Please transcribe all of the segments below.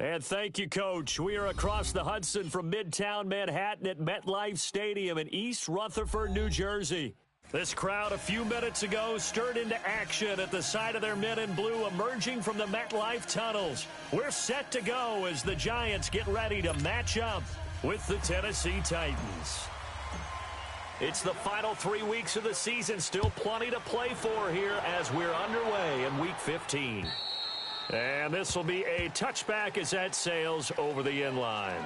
And thank you, Coach. We are across the Hudson from Midtown Manhattan at MetLife Stadium in East Rutherford, New Jersey. This crowd a few minutes ago stirred into action at the sight of their men in blue emerging from the MetLife tunnels. We're set to go as the Giants get ready to match up with the Tennessee Titans. It's the final 3 weeks of the season. Still plenty to play for here as we're underway in Week 15. And this will be a touchback as that sails over the end line.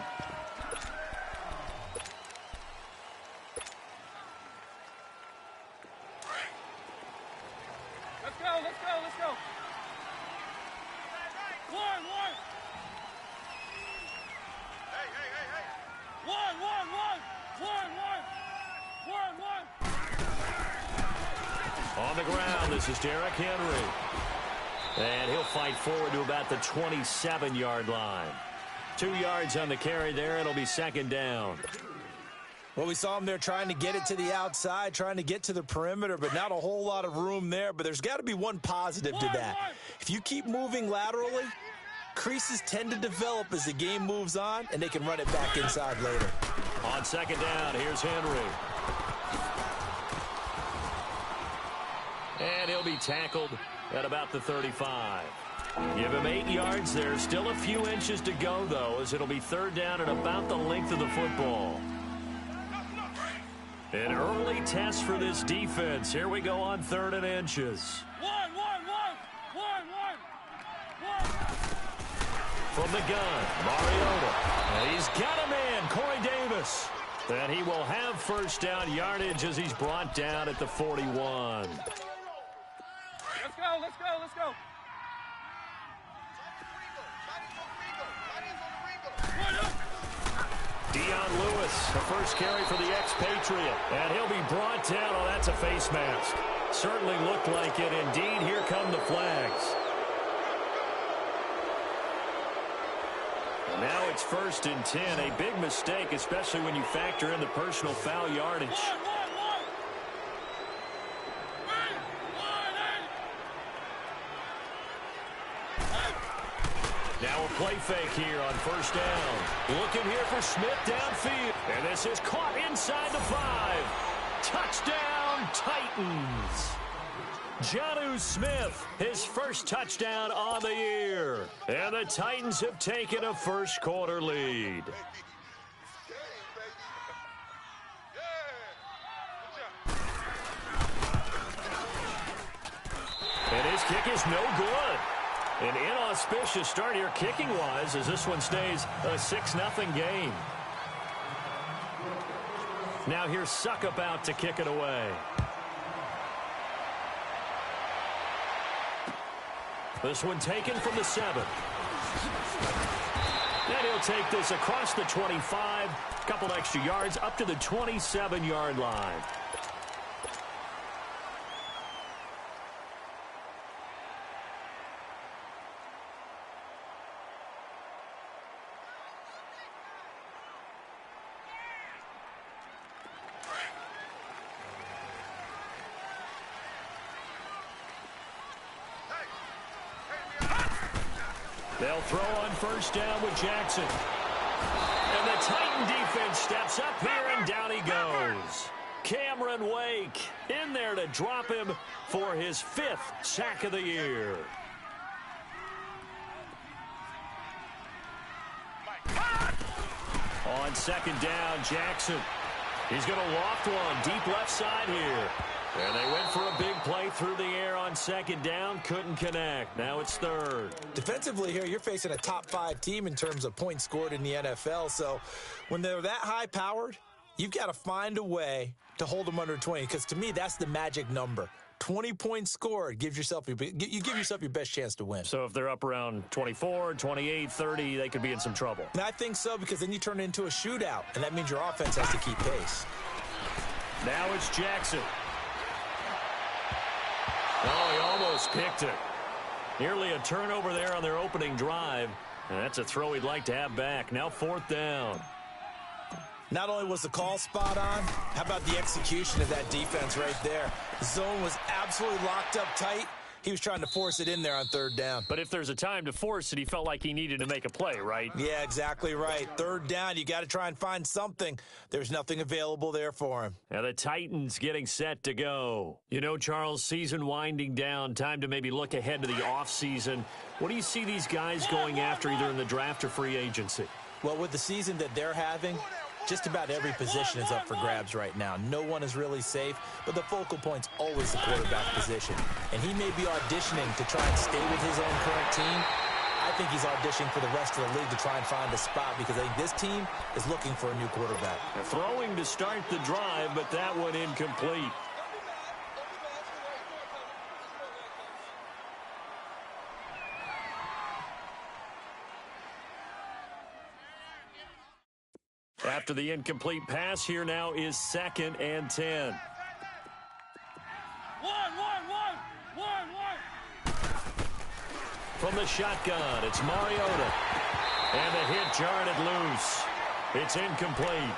Let's go, let's go, let's go. One. Hey. One. On the ground, this is Derrick Henry. And he'll fight forward to about the 27-yard line. 2 yards on the carry there. It'll be second down. Well, we saw him there trying to get it to the outside, trying to get to the perimeter, but not a whole lot of room there. But there's got to be one positive to that. If you keep moving laterally, creases tend to develop as the game moves on, and they can run it back inside later. On second down, here's Henry. And he'll be tackled at about the 35. Give him 8 yards there. Still a few inches to go, though, as it'll be third down at about the length of the football. An early test for this defense. Here we go on 3rd and inches. One. From the gun, Mariota. And he's got him in, Corey Davis. And he will have first down yardage as he's brought down at the 41. Let's go. Dion Lewis, the first carry for the expatriate. And he'll be brought down. Oh, that's a face mask. Certainly looked like it. Indeed, here come the flags. Now it's 1st and 10. A big mistake, especially when you factor in the personal foul yardage. Now a play fake here on first down. Looking here for Smith downfield. And this is caught inside the 5. Touchdown, Titans. Jonnu Smith, his first touchdown on the year. And the Titans have taken a first quarter lead. And his kick is no good. An inauspicious start here kicking-wise as this one stays a 6-0 game. Now here's Suckup out to kick it away. This one taken from the 7. And he'll take this across the 25. A couple extra yards up to the 27-yard line. They'll throw on first down with Jackson. And the Titan defense steps up here, and down he goes. Cameron Wake in there to drop him for his 5th sack of the year. On second down, Jackson. He's going to loft one deep left side here. And they went for a big play through the air on second down. Couldn't connect. Now it's 3rd. Defensively here, you're facing a top 5 team in terms of points scored in the NFL. So when they're that high-powered, you've got to find a way to hold them under 20. Because to me, that's the magic number. 20 points scored, you give yourself your best chance to win. So if they're up around 24, 28, 30, they could be in some trouble. And I think so, because then you turn it into a shootout, and that means your offense has to keep pace. Now it's Jackson. Oh, he almost picked it. Nearly a turnover there on their opening drive. And that's a throw he'd like to have back. Now 4th down. Not only was the call spot on, how about the execution of that defense right there? The zone was absolutely locked up tight. He was trying to force it in there on third down. But if there's a time to force it, he felt like he needed to make a play, right? Yeah, exactly right. Third down, you got to try and find something. There's nothing available there for him. Now the Titans getting set to go. You know, Charles, season winding down, time to maybe look ahead to the offseason. What do you see these guys going after either in the draft or free agency? Well, with the season that they're having, just about every position is up for grabs right now. No one is really safe, but the focal point's always the quarterback position. And he may be auditioning to try and stay with his own current team. I think he's auditioning for the rest of the league to try and find a spot because I think this team is looking for a new quarterback. Now, throwing to start the drive, but that one incomplete. After the incomplete pass, here now is 2nd and 10. One. From the shotgun, it's Mariota. And the hit jarred it loose. It's incomplete.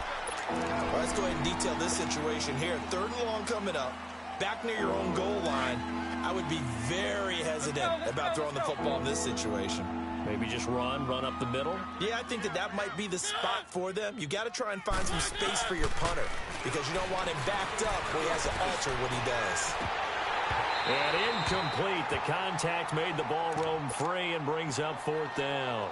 Well, let's go ahead and detail this situation here. 3rd and long coming up. Back near your own goal line. I would be very hesitant about throwing the football in this situation. Maybe just run up the middle. Yeah, I think that might be the spot for them. You got to try and find some space for your punter because you don't want him backed up where he has to alter what he does. And incomplete. The contact made the ball roam free and brings up 4th down.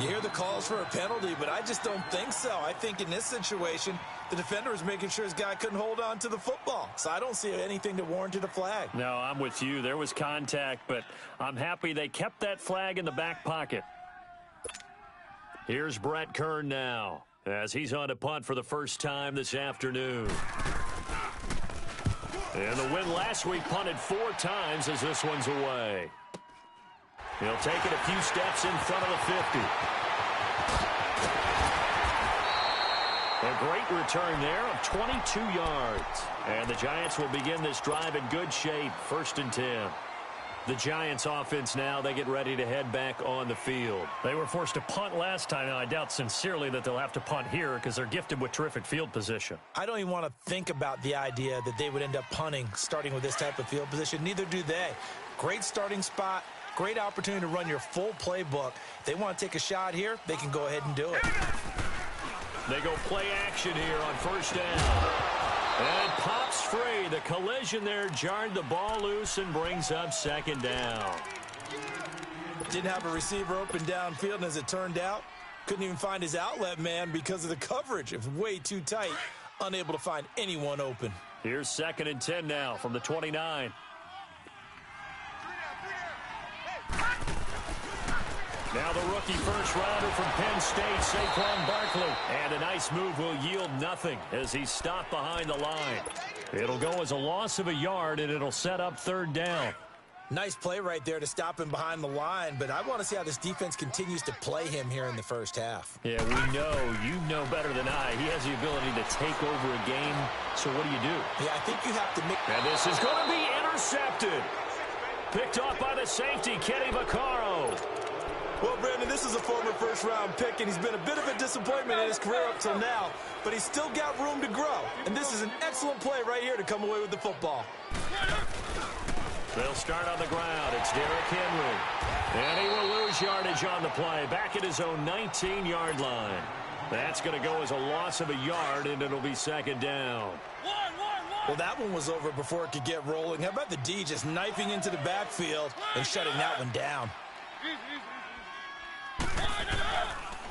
You hear the calls for a penalty, but I just don't think so. I think in this situation, the defender was making sure his guy couldn't hold on to the football. So I don't see anything that warranted a flag. No, I'm with you. There was contact, but I'm happy they kept that flag in the back pocket. Here's Brett Kern now as he's on to punt for the first time this afternoon. And the win last week punted 4 times as this one's away. He'll take it a few steps in front of the 50. A great return there of 22 yards. And the Giants will begin this drive in good shape, 1st and 10. The Giants offense now, they get ready to head back on the field. They were forced to punt last time. Now, I doubt sincerely that they'll have to punt here because they're gifted with terrific field position. I don't even want to think about the idea that they would end up punting starting with this type of field position. Neither do they. Great starting spot. Great opportunity to run your full playbook. If they want to take a shot here, they can go ahead and do it. They go play action here on 1st down. And it pops free. The collision there jarred the ball loose and brings up 2nd down. Didn't have a receiver open downfield, and as it turned out, couldn't even find his outlet man because of the coverage. It was way too tight, unable to find anyone open. Here's 2nd and 10 now from the 29. Now the rookie first-rounder from Penn State, Saquon Barkley. And a nice move will yield nothing as he's stopped behind the line. It'll go as a loss of a yard, and it'll set up 3rd down. Nice play right there to stop him behind the line, but I want to see how this defense continues to play him here in the first half. Yeah, we know. You know better than I. He has the ability to take over a game, so what do you do? Yeah, I think you have to make... And this is going to be intercepted. Picked off by the safety, Kenny Vaccaro. Well, Brandon, this is a former first-round pick, and he's been a bit of a disappointment in his career up till now, but he's still got room to grow, and this is an excellent play right here to come away with the football. They'll start on the ground. It's Derrick Henry, and he will lose yardage on the play, back at his own 19-yard line. That's going to go as a loss of a yard, and it'll be 2nd down. Well, that one was over before it could get rolling. How about the D just knifing into the backfield and shutting that one down?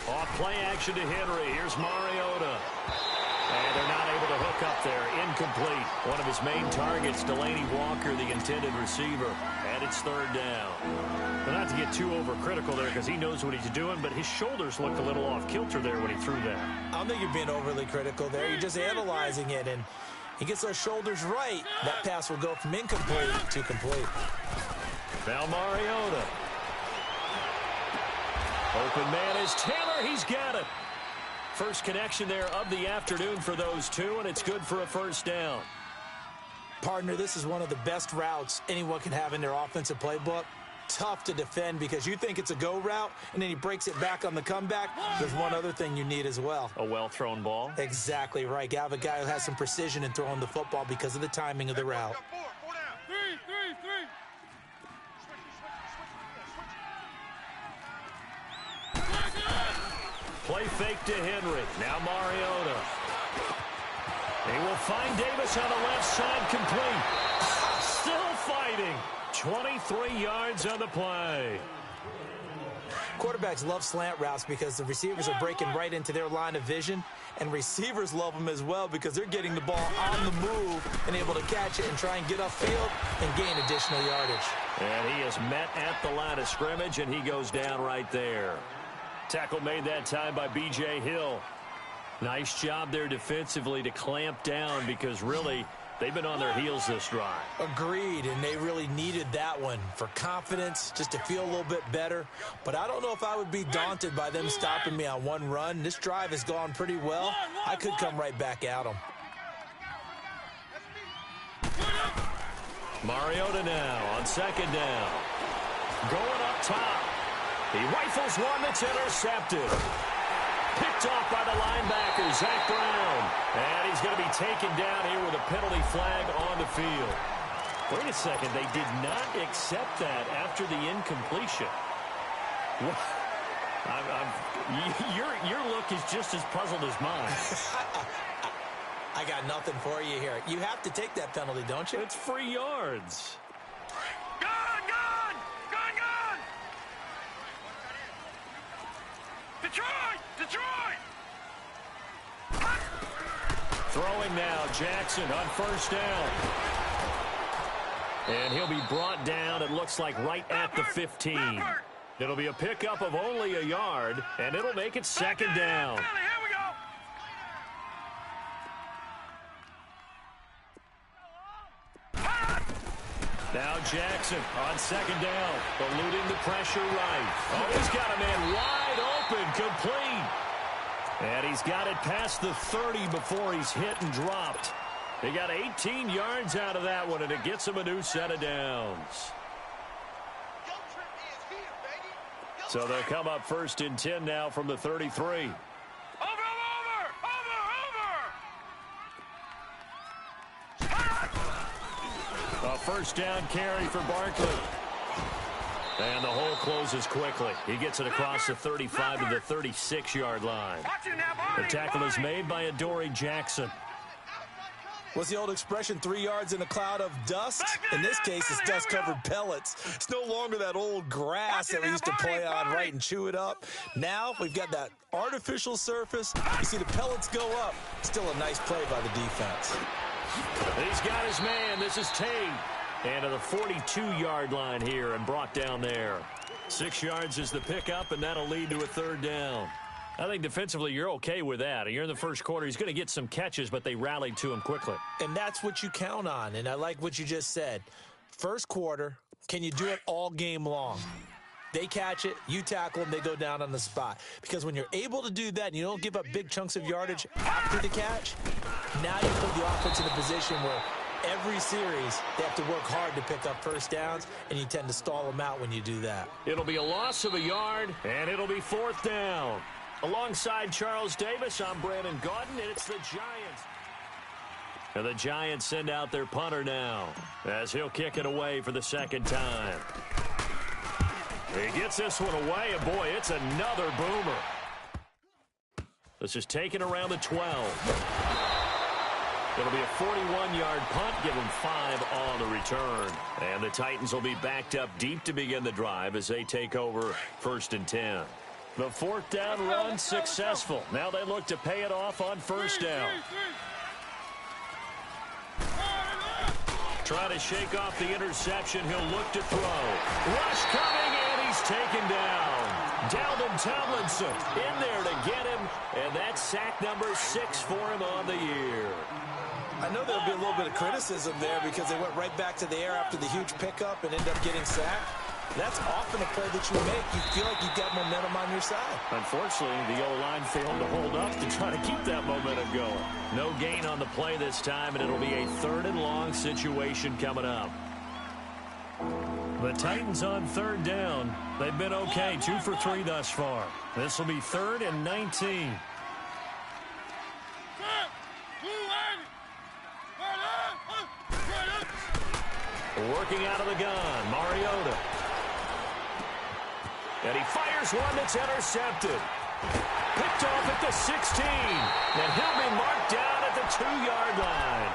Off play action to Henry. Here's Mariota. And they're not able to hook up there. Incomplete. One of his main targets, Delaney Walker, the intended receiver. And it's 3rd down. But not to get too overcritical there because he knows what he's doing, but his shoulders looked a little off kilter there when he threw that. I don't think you're being overly critical there. You're just analyzing it, and he gets those shoulders right. That pass will go from incomplete to complete. Now Mariota. Open man is Taylor. He's got it. First connection there of the afternoon for those two, and it's good for a 1st down. Partner, this is one of the best routes anyone can have in their offensive playbook. Tough to defend because you think it's a go route, and then he breaks it back on the comeback. There's one other thing you need as well. A well-thrown ball. Exactly right. You have a guy who has some precision in throwing the football because of the timing of the route. Three. Play fake to Henry. Now Mariota. He will find Davis on the left side, complete. Still fighting. 23 yards on the play. Quarterbacks love slant routes because the receivers are breaking right into their line of vision, and receivers love them as well because they're getting the ball on the move and able to catch it and try and get upfield and gain additional yardage. And he is met at the line of scrimmage, and he goes down right there. Tackle made that time by B.J. Hill. Nice job there defensively to clamp down because really they've been on their heels this drive. Agreed, and they really needed that one for confidence, just to feel a little bit better. But I don't know if I would be daunted by them stopping me on one run. This drive has gone pretty well. I could come right back at them. Mariota now on second down. Going up top. He rifles one that's intercepted. Picked off by the linebacker, Zach Brown. And he's going to be taken down here with a penalty flag on the field. Wait a second. They did not accept that after the incompletion. Your look is just as puzzled as mine. I got nothing for you here. You have to take that penalty, don't you? It's free yards. Gun! Detroit! Throwing now, Jackson on first down. And he'll be brought down, it looks like, right at the 15. It'll be a pickup of only a yard, and it'll make it second down. Here we go! Now Jackson on second down, eluding the pressure right. Oh, he's got a man wide open, complete. And he's got it past the 30 before he's hit and dropped. He got 18 yards out of that one, and it gets him a new set of downs. So they'll come up first and 10 now from the 33. A first down carry for Barkley. And the hole closes quickly. He gets it across the 35 to the 36-yard line. The tackle is made by Adoree Jackson. What's the old expression, 3 yards in a cloud of dust? In this case, it's dust-covered pellets. It's no longer that old grass that we used to play on, right, and chew it up. Now we've got that artificial surface. You see the pellets go up. Still a nice play by the defense. He's got his man. This is Tate. And to the 42-yard line here and brought down there. 6 yards is the pickup, and that'll lead to a third down. I think defensively you're okay with that. You're in the first quarter. He's going to get some catches, but they rallied to him quickly. And that's what you count on, and I like what you just said. First quarter, can you do it all game long? They catch it, you tackle them, they go down on the spot. Because when you're able to do that and you don't give up big chunks of yardage after the catch, now you put the offense in a position where every series they have to work hard to pick up first downs, and you tend to stall them out when you do that. It'll be a loss of a yard, and it'll be fourth down. Alongside Charles Davis, I'm Brandon Gaudin, and it's the Giants. And the Giants send out their punter now as he'll kick it away for the second time. He gets this one away, and boy, it's another boomer. This is taken around the 12. It'll be a 41-yard punt, give them 5 on the return. And the Titans will be backed up deep to begin the drive as they take over first and 10. The fourth down run successful. Now they look to pay it off on first down. Trying to shake off the interception. He'll look to throw. Rush coming, and he's taken down. Dalvin Tomlinson in there to get him, and that's sack number 6 for him on the year. I know there'll be a little bit of criticism there because they went right back to the air after the huge pickup and ended up getting sacked. That's often a play that you make. You feel like you've got momentum on your side. Unfortunately, the O-line failed to hold up to try to keep that momentum going. No gain on the play this time, and it'll be a third and long situation coming up. The Titans on third down. They've been okay, 2 for 3 thus far. This will be 3rd and 19. Working out of the gun, Mariota. And he fires one that's intercepted. Picked off at the 16. And he'll be marked down at the 2-yard line.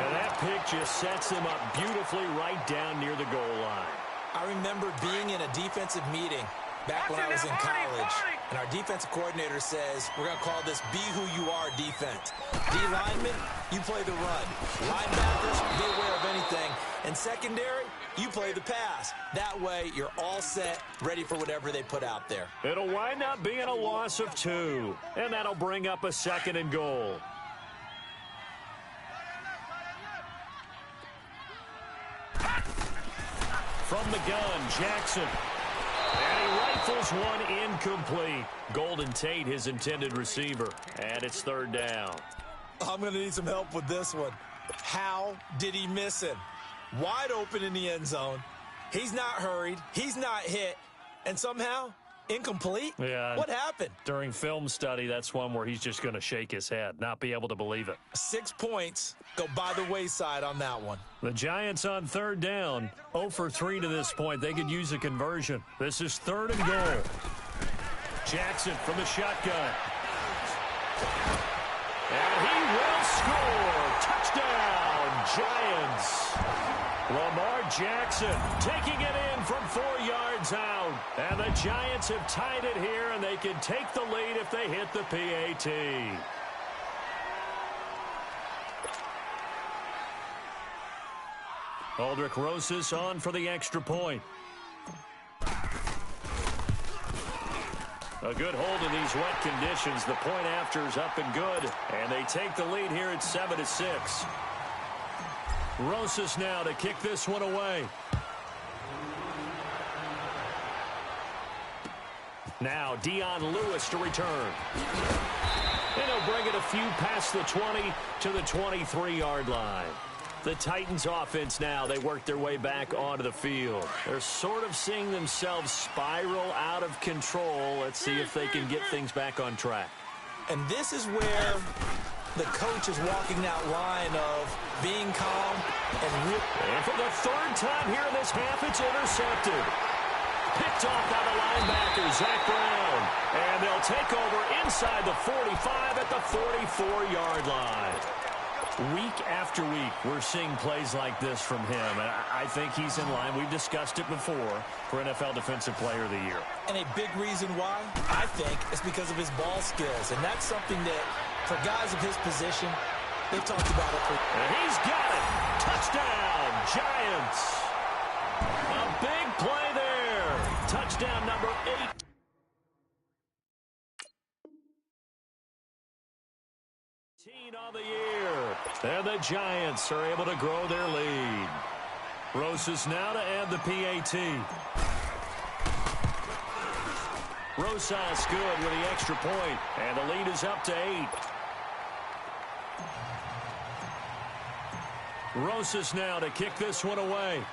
And that pick just sets him up beautifully right down near the goal line. I remember being in a defensive meeting back when I was in college, and our defensive coordinator says, we're going to call this be who you are defense. D linemen, you play the run. Linebackers, be aware of anything. And secondary, you play the pass. That way, you're all set, ready for whatever they put out there. It'll wind up being a loss of 2, and that'll bring up a 2nd and goal. From the gun, Jackson. And he rifles one incomplete. Golden Tate, his intended receiver. And it's 3rd down. I'm going to need some help with this one. How did he miss him? Wide open in the end zone. He's not hurried. He's not hit. And somehow, incomplete? Yeah. What happened? During film study, that's one where he's just going to shake his head, not be able to believe it. 6 points go by the wayside on that one. The Giants on 3rd down. 0 for 3 to this point. They could use a conversion. This is 3rd and goal. Jackson from the shotgun. And he will score. Touchdown, Giants. Lamar Jackson taking it in from 4 yards out. And the Giants have tied it here, and they can take the lead if they hit the PAT. Aldrich Rosas on for the extra point. A good hold in these wet conditions. The point after is up and good. And they take the lead here at 7-6. Rosas now to kick this one away. Now Dion Lewis to return. And he'll bring it a few past the 20 to the 23-yard line. The Titans offense now, they work their way back onto the field. They're sort of seeing themselves spiral out of control. Let's see if they can get things back on track. And this is where the coach is walking that line of being calm and for the 3rd time here in this half, it's intercepted. Picked off by the linebacker, Zach Brown. And they'll take over inside the 45 at the 44-yard line. Week after week, we're seeing plays like this from him, and I think he's in line. We've discussed it before for NFL Defensive Player of the Year. And a big reason why, I think, is because of his ball skills, and that's something that, for guys of his position, they've talked about it. And he's got it! Touchdown, Giants! A big play there! Touchdown number 8. On the year, and the Giants are able to grow their lead. Rosas now to add the PAT. Rosas good with the extra point, and the lead is up to 8. Rosas now to kick this one away.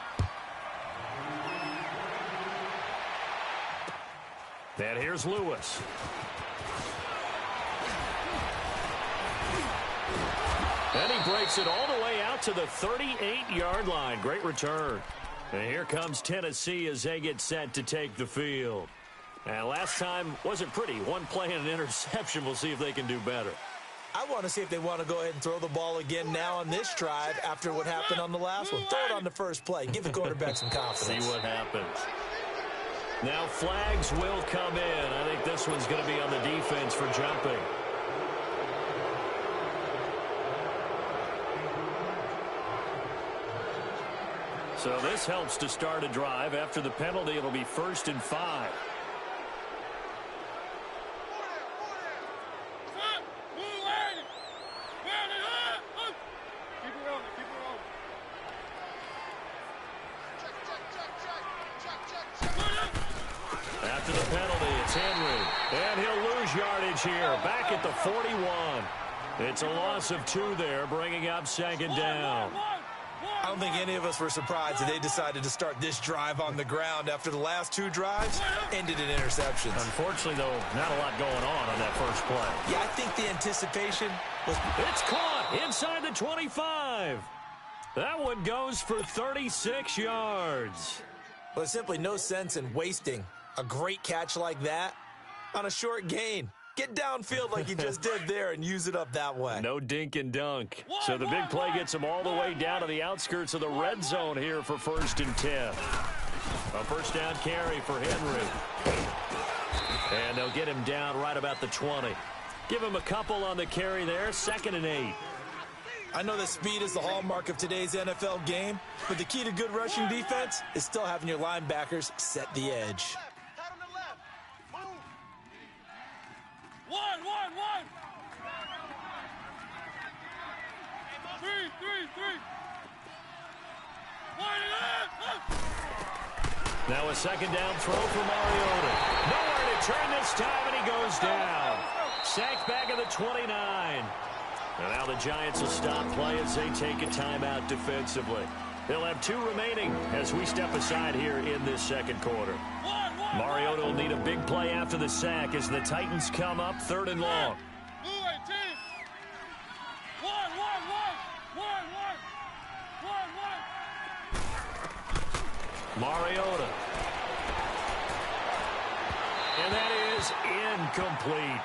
And here's Lewis. And he breaks it all the way out to the 38-yard line. Great return. And here comes Tennessee as they get set to take the field. And last time wasn't pretty. One play and an interception. We'll see if they can do better. I want to see if they want to go ahead and throw the ball again now on this drive after what happened on the last one. Throw it on the first play. Give the quarterback some confidence. See what happens. Now flags will come in. I think this one's going to be on the defense for jumping. So this helps to start a drive. After the penalty, it'll be 1st and 5. After the penalty, it's Henry. And he'll lose yardage here. Back at the 41. It's a loss of 2 there, bringing up 2nd down. I don't think any of us were surprised that they decided to start this drive on the ground after the last 2 drives ended in interceptions. Unfortunately, though, not a lot going on that first play. Yeah, I think the anticipation was... It's caught inside the 25. That one goes for 36 yards. Well, there's simply no sense in wasting a great catch like that on a short gain. Get downfield like you just did there and use it up that way. No dink and dunk. So the big play gets him all the way down to the outskirts of the red zone here for 1st and 10. A first down carry for Henry. And they'll get him down right about the 20. Give him a couple on the carry there. 2nd and 8. I know that speed is the hallmark of today's NFL game, but the key to good rushing defense is still having your linebackers set the edge. One. 3. 1. Now a 2nd down throw for Mariota. Nowhere to turn this time, and he goes down. Sacked back at the 29. And now the Giants will stop play as they take a timeout defensively. They'll have 2 remaining as we step aside here in this 2nd quarter. Mariota will need a big play after the sack as the Titans come up 3rd and long. Mariota. And that is incomplete.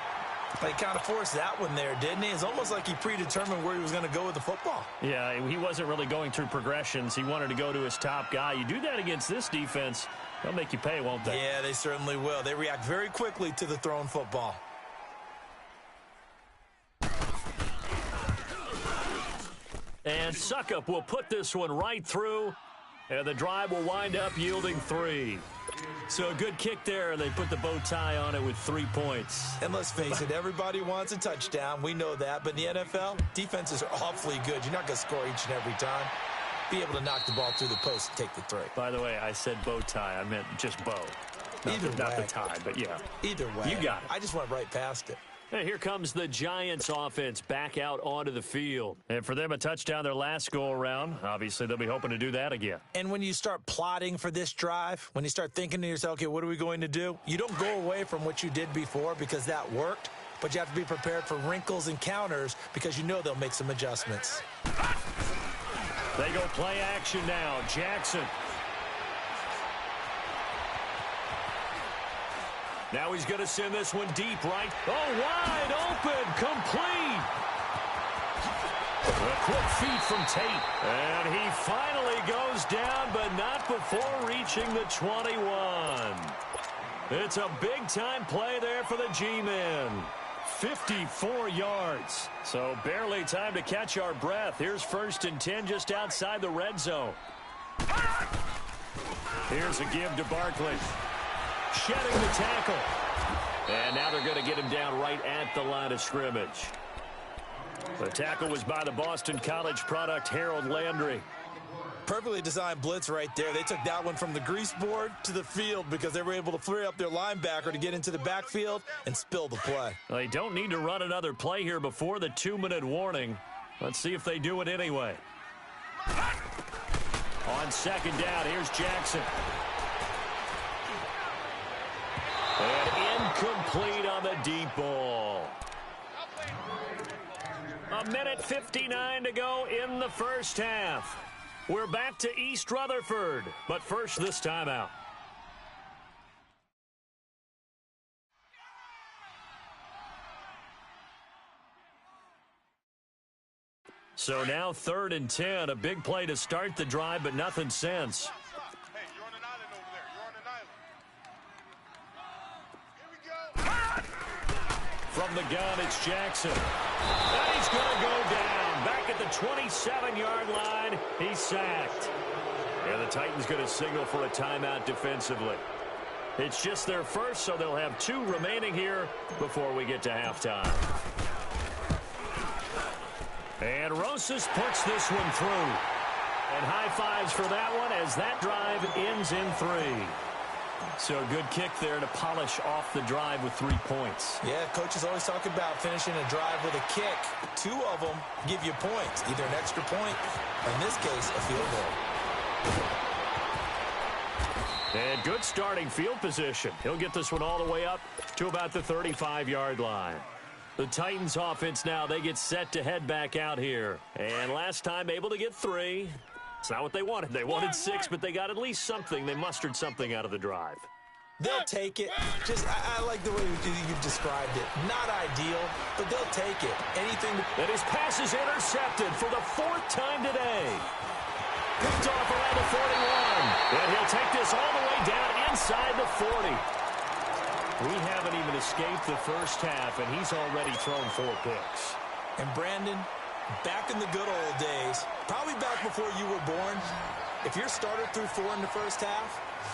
He kind of forced that one there, didn't he? It's almost like he predetermined where he was going to go with the football. Yeah, he wasn't really going through progressions. He wanted to go to his top guy. You do that against this defense, they'll make you pay, won't they? Yeah, they certainly will. They react very quickly to the thrown football. And Suckup will put this one right through, and the drive will wind up yielding 3. So a good kick there, and they put the bow tie on it with 3 points. And let's face it, everybody wants a touchdown. We know that. But in the NFL, defenses are awfully good. You're not going to score each and every time. Be able to knock the ball through the post and take the 3. By the way, I said bow tie. I meant just bow. Not the tie, but yeah. Either way. You got it. I just went right past it. And here comes the Giants offense back out onto the field. And for them, a touchdown their last go-around. Obviously, they'll be hoping to do that again. And when you start plotting for this drive, when you start thinking to yourself, okay, what are we going to do? You don't go away from what you did before because that worked, but you have to be prepared for wrinkles and counters because you know they'll make some adjustments. They go play action now. Jackson. Now he's going to send this one deep right. Oh, wide open. Complete. A quick feed from Tate. And he finally goes down, but not before reaching the 21. It's a big-time play there for the G-Men. 54 yards. So barely time to catch our breath. Here's 1st and 10 just outside the red zone. Here's a give to Barkley. Shedding the tackle. And now they're going to get him down right at the line of scrimmage. The tackle was by the Boston College product, Harold Landry. Perfectly designed blitz right there. They took that one from the grease board to the field because they were able to free up their linebacker to get into the backfield and spill the play. Well, they don't need to run another play here before the 2-minute warning. Let's see if they do it anyway. On 2nd down, here's Jackson. And incomplete on the deep ball. 1:59 to go in the first half. We're back to East Rutherford, but first this timeout. So now 3rd and 10, a big play to start the drive, but nothing since. Hey, you're on an island over there. You're on an island. Here we go. From the gun, it's Jackson. And he's going to go down. Back at the 27-yard line, he's sacked. And the Titans going to signal for a timeout defensively. It's just their first, so they'll have 2 remaining here before we get to halftime. And Rosas puts this one through. And high fives for that one as that drive ends in 3. So a good kick there to polish off the drive with 3 points. Yeah, coaches always talk about finishing a drive with a kick. 2 of them give you points, either an extra point, or in this case, a field goal. And good starting field position. He'll get this one all the way up to about the 35-yard line. The Titans offense now, they get set to head back out here. And last time able to get 3. It's not what they wanted. They wanted 6, but they got at least something. They mustered something out of the drive. They'll take it. I like the way you've described it. Not ideal, but they'll take it. Anything. And his pass is intercepted for the 4th time today. Picked off around the 41. And he'll take this all the way down inside the 40. We haven't even escaped the first half, and he's already thrown 4 picks. And Brandon, back in the good old days, probably back before you were born, if your starter threw 4 in the first half,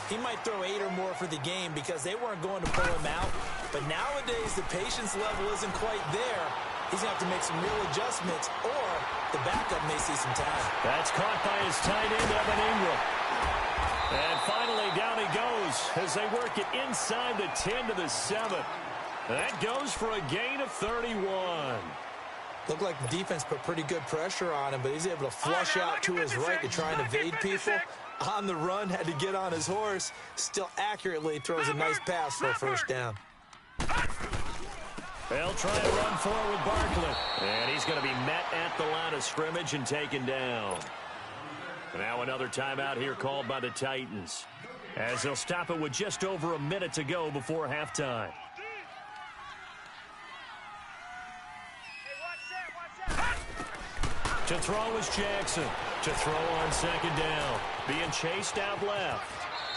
he might throw 8 or more for the game because they weren't going to pull him out. But nowadays, the patience level isn't quite there. He's going to have to make some real adjustments, or the backup may see some time. That's caught by his tight end, Evan Ingram. And finally, down he goes as they work it inside the 10 to the 7. That goes for a gain of 31. Looked like the defense put pretty good pressure on him, but he's able to flush out to his right to try and evade people. On the run, had to get on his horse. Still accurately throws a nice pass for a first down. They'll try to run forward with Barkley. And he's going to be met at the line of scrimmage and taken down. Now another timeout here called by the Titans, as they'll stop it with just over a minute to go before halftime. To throw is Jackson. To throw on second down. Being chased out left.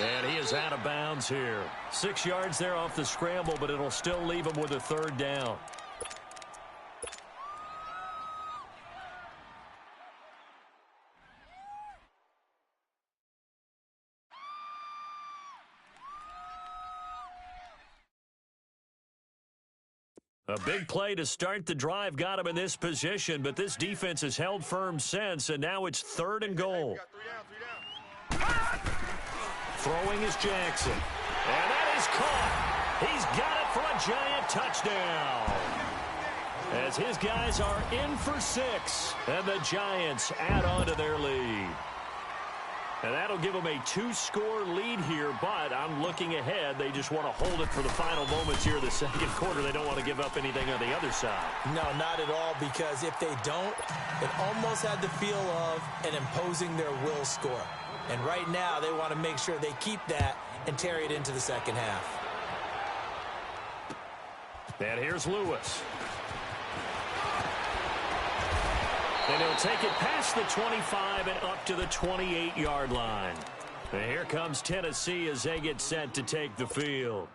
And he is out of bounds here. 6 yards there off the scramble, but it'll still leave him with a 3rd down. A big play to start the drive got him in this position, but this defense has held firm since, and now it's 3rd and goal. Throwing is Jackson. And that is caught. He's got it for a giant touchdown. As his guys are in for 6, and the Giants add on to their lead. And that'll give them a 2-score lead here, but I'm looking ahead. They just want to hold it for the final moments here of the second quarter. They don't want to give up anything on the other side. No, not at all, because if they don't, it almost had the feel of an imposing their will score. And right now, they want to make sure they keep that and carry it into the second half. And here's Lewis. And he'll take it past the 25 and up to the 28-yard line. And here comes Tennessee as they get set to take the field.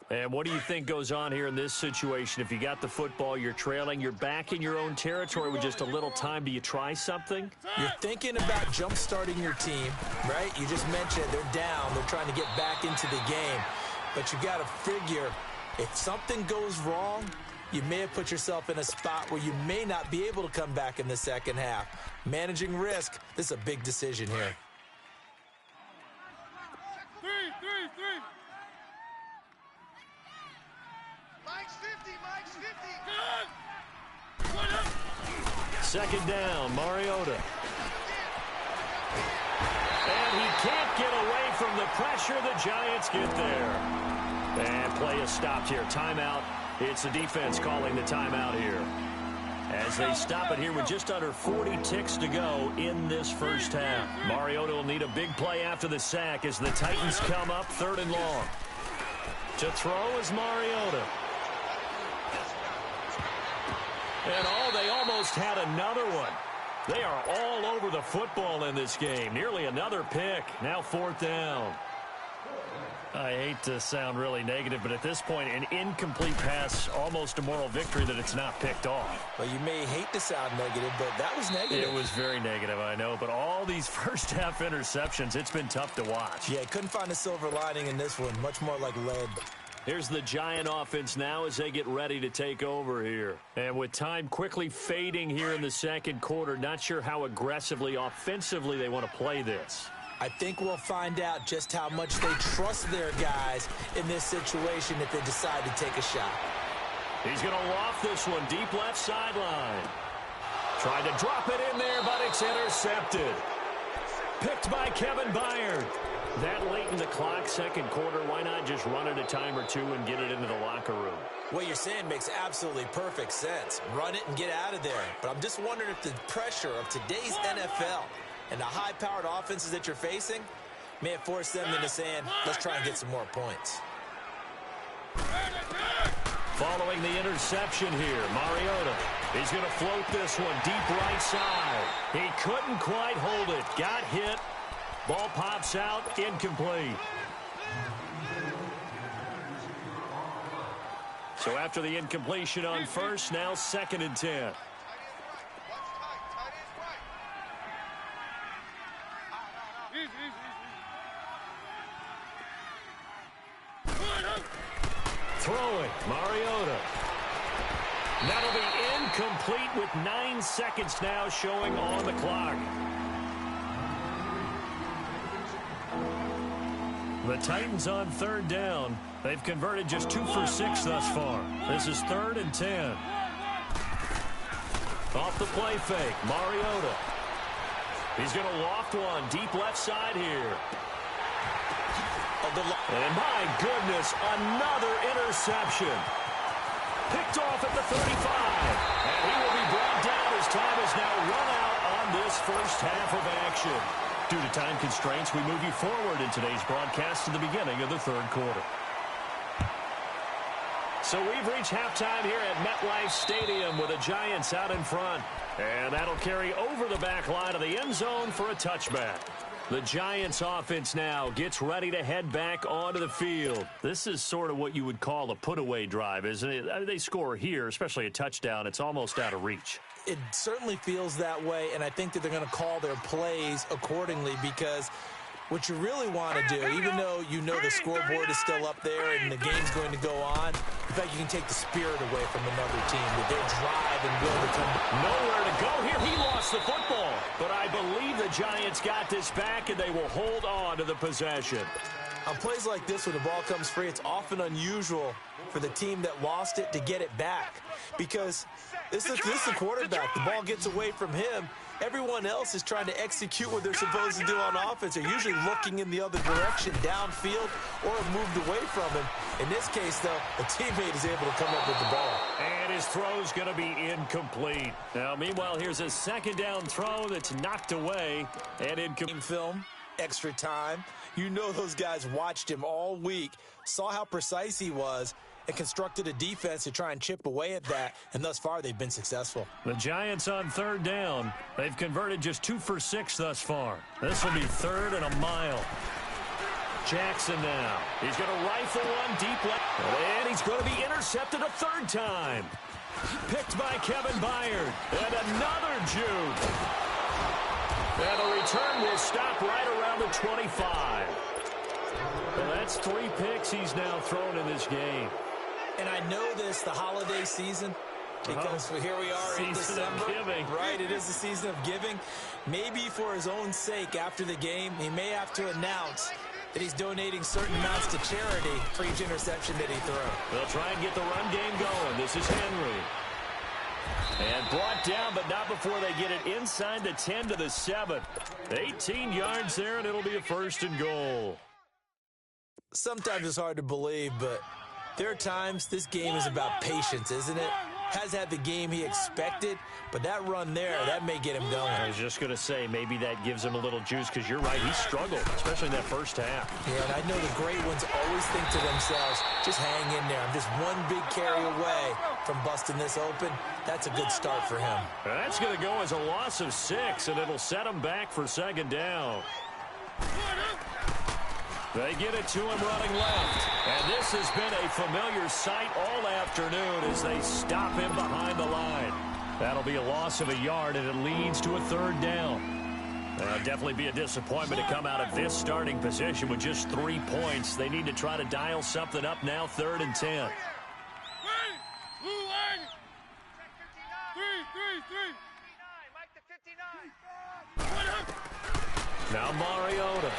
And what do you think goes on here in this situation? If you got the football, you're trailing, you're back in your own territory with just a little time. Do you try something? You're thinking about jump-starting your team, right? You just mentioned they're down. They're trying to get back into the game. But you got to figure, if something goes wrong, you may have put yourself in a spot where you may not be able to come back in the second half. Managing risk, this is a big decision here. Three. Mike's 50. Second down, Mariota. And he can't get away from the pressure. The Giants get there. And play is stopped here. Timeout. It's the defense calling the timeout here, as they stop it here with just under 40 ticks to go in this first half. Mariota will need a big play after the sack as the Titans come up 3rd and long. To throw is Mariota. And they almost had another one. They are all over the football in this game. Nearly another pick. Now 4th down. I hate to sound really negative, but at this point, an incomplete pass, almost a moral victory that it's not picked off. Well, you may hate to sound negative, but that was negative. It was very negative, I know, but all these first-half interceptions, it's been tough to watch. Yeah, couldn't find a silver lining in this one. Much more like lead. Here's the Giant offense now as they get ready to take over here. And with time quickly fading here in the second quarter, not sure how aggressively, offensively they want to play this. I think we'll find out just how much they trust their guys in this situation if they decide to take a shot. He's going to loft this one deep left sideline. Tried to drop it in there, but it's intercepted. Picked by Kevin Byard. That late in the clock, second quarter, why not just run it a time or two and get it into the locker room? What you're saying makes absolutely perfect sense. Run it and get out of there. But I'm just wondering if the pressure of today's NFL and the high-powered offenses that you're facing may have forced them into saying, let's try and get some more points. following the interception here. Mariota, he's going to float this one deep right side. He couldn't quite hold it. Got hit. Ball pops out, incomplete. So after the incompletion on first, now 2nd and 10. Throwing, Mariota. That'll be incomplete with 9 seconds now showing on the clock. The Titans on 3rd down. They've converted just 2 for 6 thus far. This is 3rd and 10. Off the play fake, Mariota. He's going to loft one deep left side here. And my goodness, another interception. Picked off at the 35. And he will be brought down as time is now run out on this first half of action. Due to time constraints, we move you forward in today's broadcast to the beginning of the 3rd quarter. So we've reached halftime here at MetLife Stadium with the Giants out in front. And that'll carry over the back line of the end zone for a touchback. The Giants offense now gets ready to head back onto the field. This is sort of what you would call a put-away drive, isn't it? I mean, they score here, especially a touchdown. It's almost out of reach. It certainly feels that way, and I think that they're going to call their plays accordingly because what you really want to do, even though you know the scoreboard is still up there and the game's going to go on, in fact, you can take the spirit away from another team, that their drive and will to come. Nowhere to go here. He lost the football, but I believe the Giants got this back, and they will hold on to the possession. On plays like this, when the ball comes free, it's often unusual for the team that lost it to get it back because this is the quarterback. The ball gets away from him. Everyone else is trying to execute what they're supposed to do on offense. They're usually looking in the other direction, downfield, or have moved away from him. In this case, though, a teammate is able to come up with the ball. And his throw's going to be incomplete. Now, meanwhile, here's a 2nd down throw that's knocked away and incomplete. Film, extra time. You know those guys watched him all week, saw how precise he was, and constructed a defense to try and chip away at that, and thus far they've been successful. The Giants on 3rd down. They've converted just 2 for 6 thus far. This will be 3rd and a mile. Jackson now. He's going to rifle one deep left, and he's going to be intercepted a 3rd time. Picked by Kevin Byard, and another juke. And the return will stop right around the 25. Well, that's 3 picks he's now thrown in this game. And I know this, the holiday season, because here we are in December. Right, it is the season of giving. Maybe for his own sake, after the game, he may have to announce that he's donating certain amounts to charity for each interception that he throws. They'll try and get the run game going. This is Henry. And brought down, but not before they get it inside the 10 to the 7. 18 yards there, and it'll be a 1st and goal. Sometimes it's hard to believe, but there are times this game is about patience, isn't it? Has had the game he expected, but that run there, that may get him going. I was just going to say, maybe that gives him a little juice, because you're right, he struggled, especially in that first half. Yeah, and I know the great ones always think to themselves, just hang in there. I'm just one big carry away from busting this open. That's a good start for him. That's going to go as a loss of 6, and it'll set him back for 2nd down. They get it to him running left. And this has been a familiar sight all afternoon as they stop him behind the line. That'll be a loss of a yard, and it leads to a 3rd down. Definitely be a disappointment to come out of this starting position with just 3 points. They need to try to dial something up now, 3rd and 10. Now Mariota.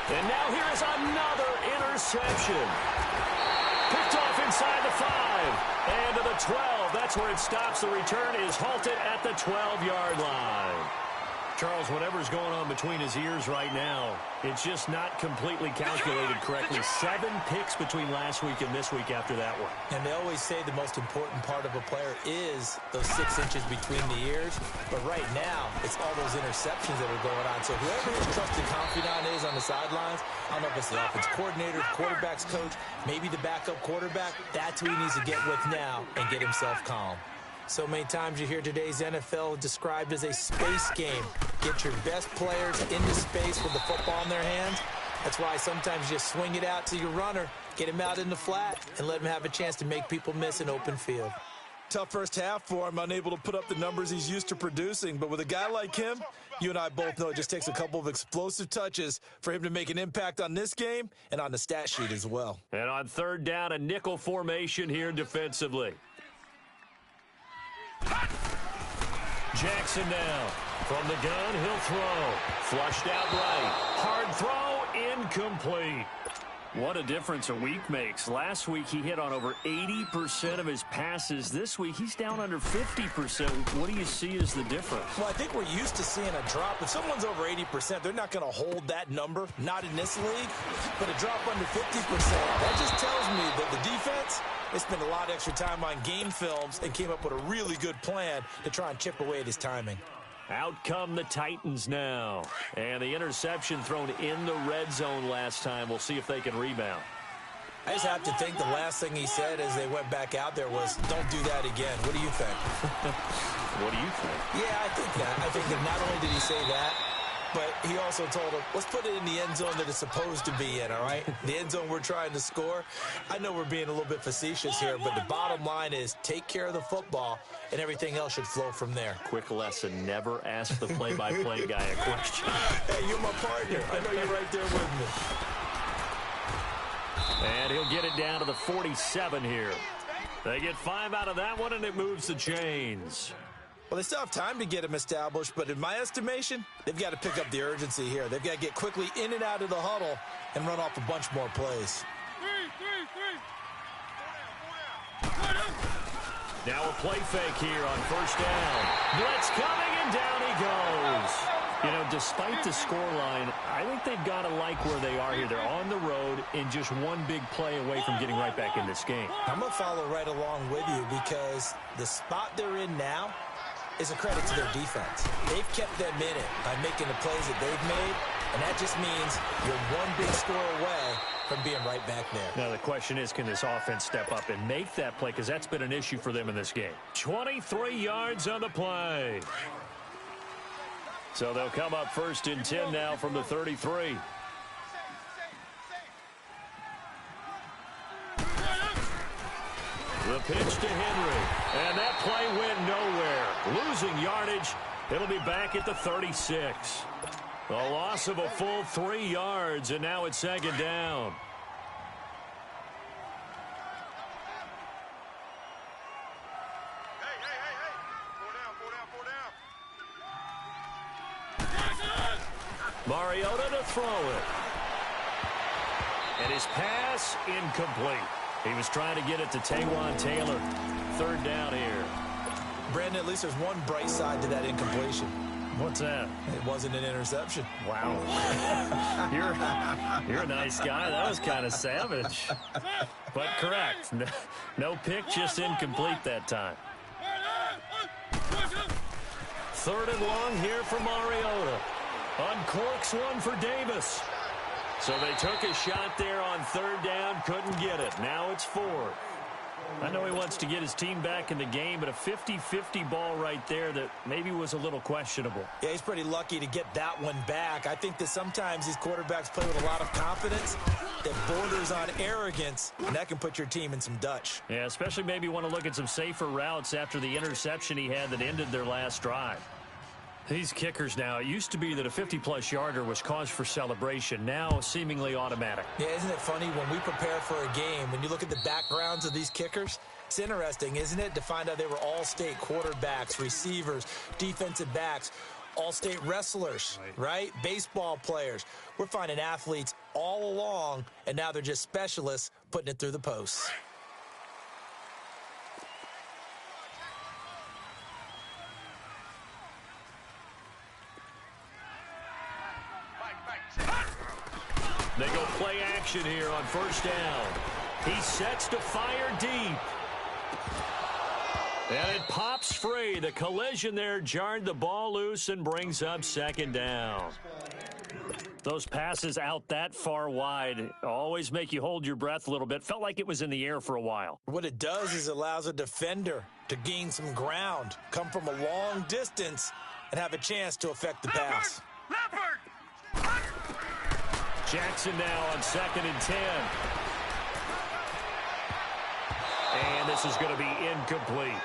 And now here is another interception. Picked off inside the 5. And to the 12. That's where it stops. The return is halted at the 12-yard line. Charles, whatever's going on between his ears right now, it's just not completely calculated correctly. 7 picks between last week and this week after that one. And they always say the most important part of a player is those 6 inches between the ears. But right now, it's all those interceptions that are going on. So whoever his trusted confidant is on the sidelines, I don't know if it's the offense coordinator, quarterback's coach, maybe the backup quarterback, that's who he needs to get with now and get himself calm. So many times you hear today's NFL described as a space game. Get your best players into space with the football in their hands. That's why sometimes you just swing it out to your runner, get him out in the flat, and let him have a chance to make people miss an open field. Tough first half for him, unable to put up the numbers he's used to producing. But with a guy like him, you and I both know it just takes a couple of explosive touches for him to make an impact on this game and on the stat sheet as well. And on third down, a nickel formation here defensively. Jackson now. From the gun, he'll throw. Flushed out right. Hard throw, incomplete. What a difference a week makes. Last week, he hit on over 80% of his passes. This week, he's down under 50%. What do you see as the difference? Well, I think we're used to seeing a drop. If someone's over 80%, they're not going to hold that number, not in this league. But a drop under 50%, that just tells me that the defense, they spent a lot of extra time on game films and came up with a really good plan to try and chip away at his timing. Out come the Titans now. And the interception thrown in the red zone last time. We'll see if they can rebound. I just have to think the last thing he said as they went back out there was, don't do that again. What do you think? What do you think? Yeah, I think that. I think that not only did he say that, but he also told him, let's put it in the end zone that it's supposed to be in, all right? The end zone we're trying to score. I know we're being a little bit facetious here, but the bottom line is take care of the football, and everything else should flow from there. Quick lesson, never ask the play-by-play guy a question. Hey, you're my partner. I know you're right there with me. And he'll get it down to the 47 here. They get 5 out of that one, and it moves the chains. Well, they still have time to get him established, but in my estimation, they've got to pick up the urgency here. They've got to get quickly in and out of the huddle and run off a bunch more plays. Now a play fake here on first down. Blitz coming, and down he goes. You know, despite the scoreline, I think they've got to like where they are here. They're on the road and just one big play away from getting right back in this game. I'm going to follow right along with you because the spot they're in now is a credit to their defense. They've kept them in it by making the plays that they've made, and that just means you're one big score away from being right back there. Now, the question is, can this offense step up and make that play? Because that's been an issue for them in this game. 23 yards on the play. So they'll come up first and 10 now from the 33. The pitch to Henry. And that play went nowhere. Losing yardage. It'll be back at the 36. A loss of a full 3 yards, and now it's second down. Mariota to throw it. And his pass incomplete. He was trying to get it to Taywan Taylor. Third down here. Brandon, at least there's one bright side to that incompletion. What's that? It wasn't an interception. Wow. You're a nice guy. That was kind of savage. But correct. No pick, just incomplete that time. Third and long here for Mariota. Uncorks one for Davis. So they took a shot there on third down, couldn't get it. Now it's fourth. I know he wants to get his team back in the game, but a 50-50 ball right there that maybe was a little questionable. Yeah, he's pretty lucky to get that one back. I think that sometimes these quarterbacks play with a lot of confidence that borders on arrogance, and that can put your team in some Dutch. Yeah, especially maybe want to look at some safer routes after the interception he had that ended their last drive. These kickers now, it used to be that a 50-plus yarder was cause for celebration. Now, seemingly automatic. Yeah, isn't it funny when we prepare for a game, when you look at the backgrounds of these kickers, it's interesting, isn't it, to find out they were all-state quarterbacks, receivers, defensive backs, all-state wrestlers, right? Baseball players. We're finding athletes all along, and now they're just specialists putting it through the posts. They go play action here on first down. He sets to fire deep. And it pops free. The collision there jarred the ball loose and brings up second down. Those passes out that far wide always make you hold your breath a little bit. Felt like it was in the air for a while. What it does is allows a defender to gain some ground, come from a long distance, and have a chance to affect the pass. Jackson now on 2nd and 10. And this is going to be incomplete.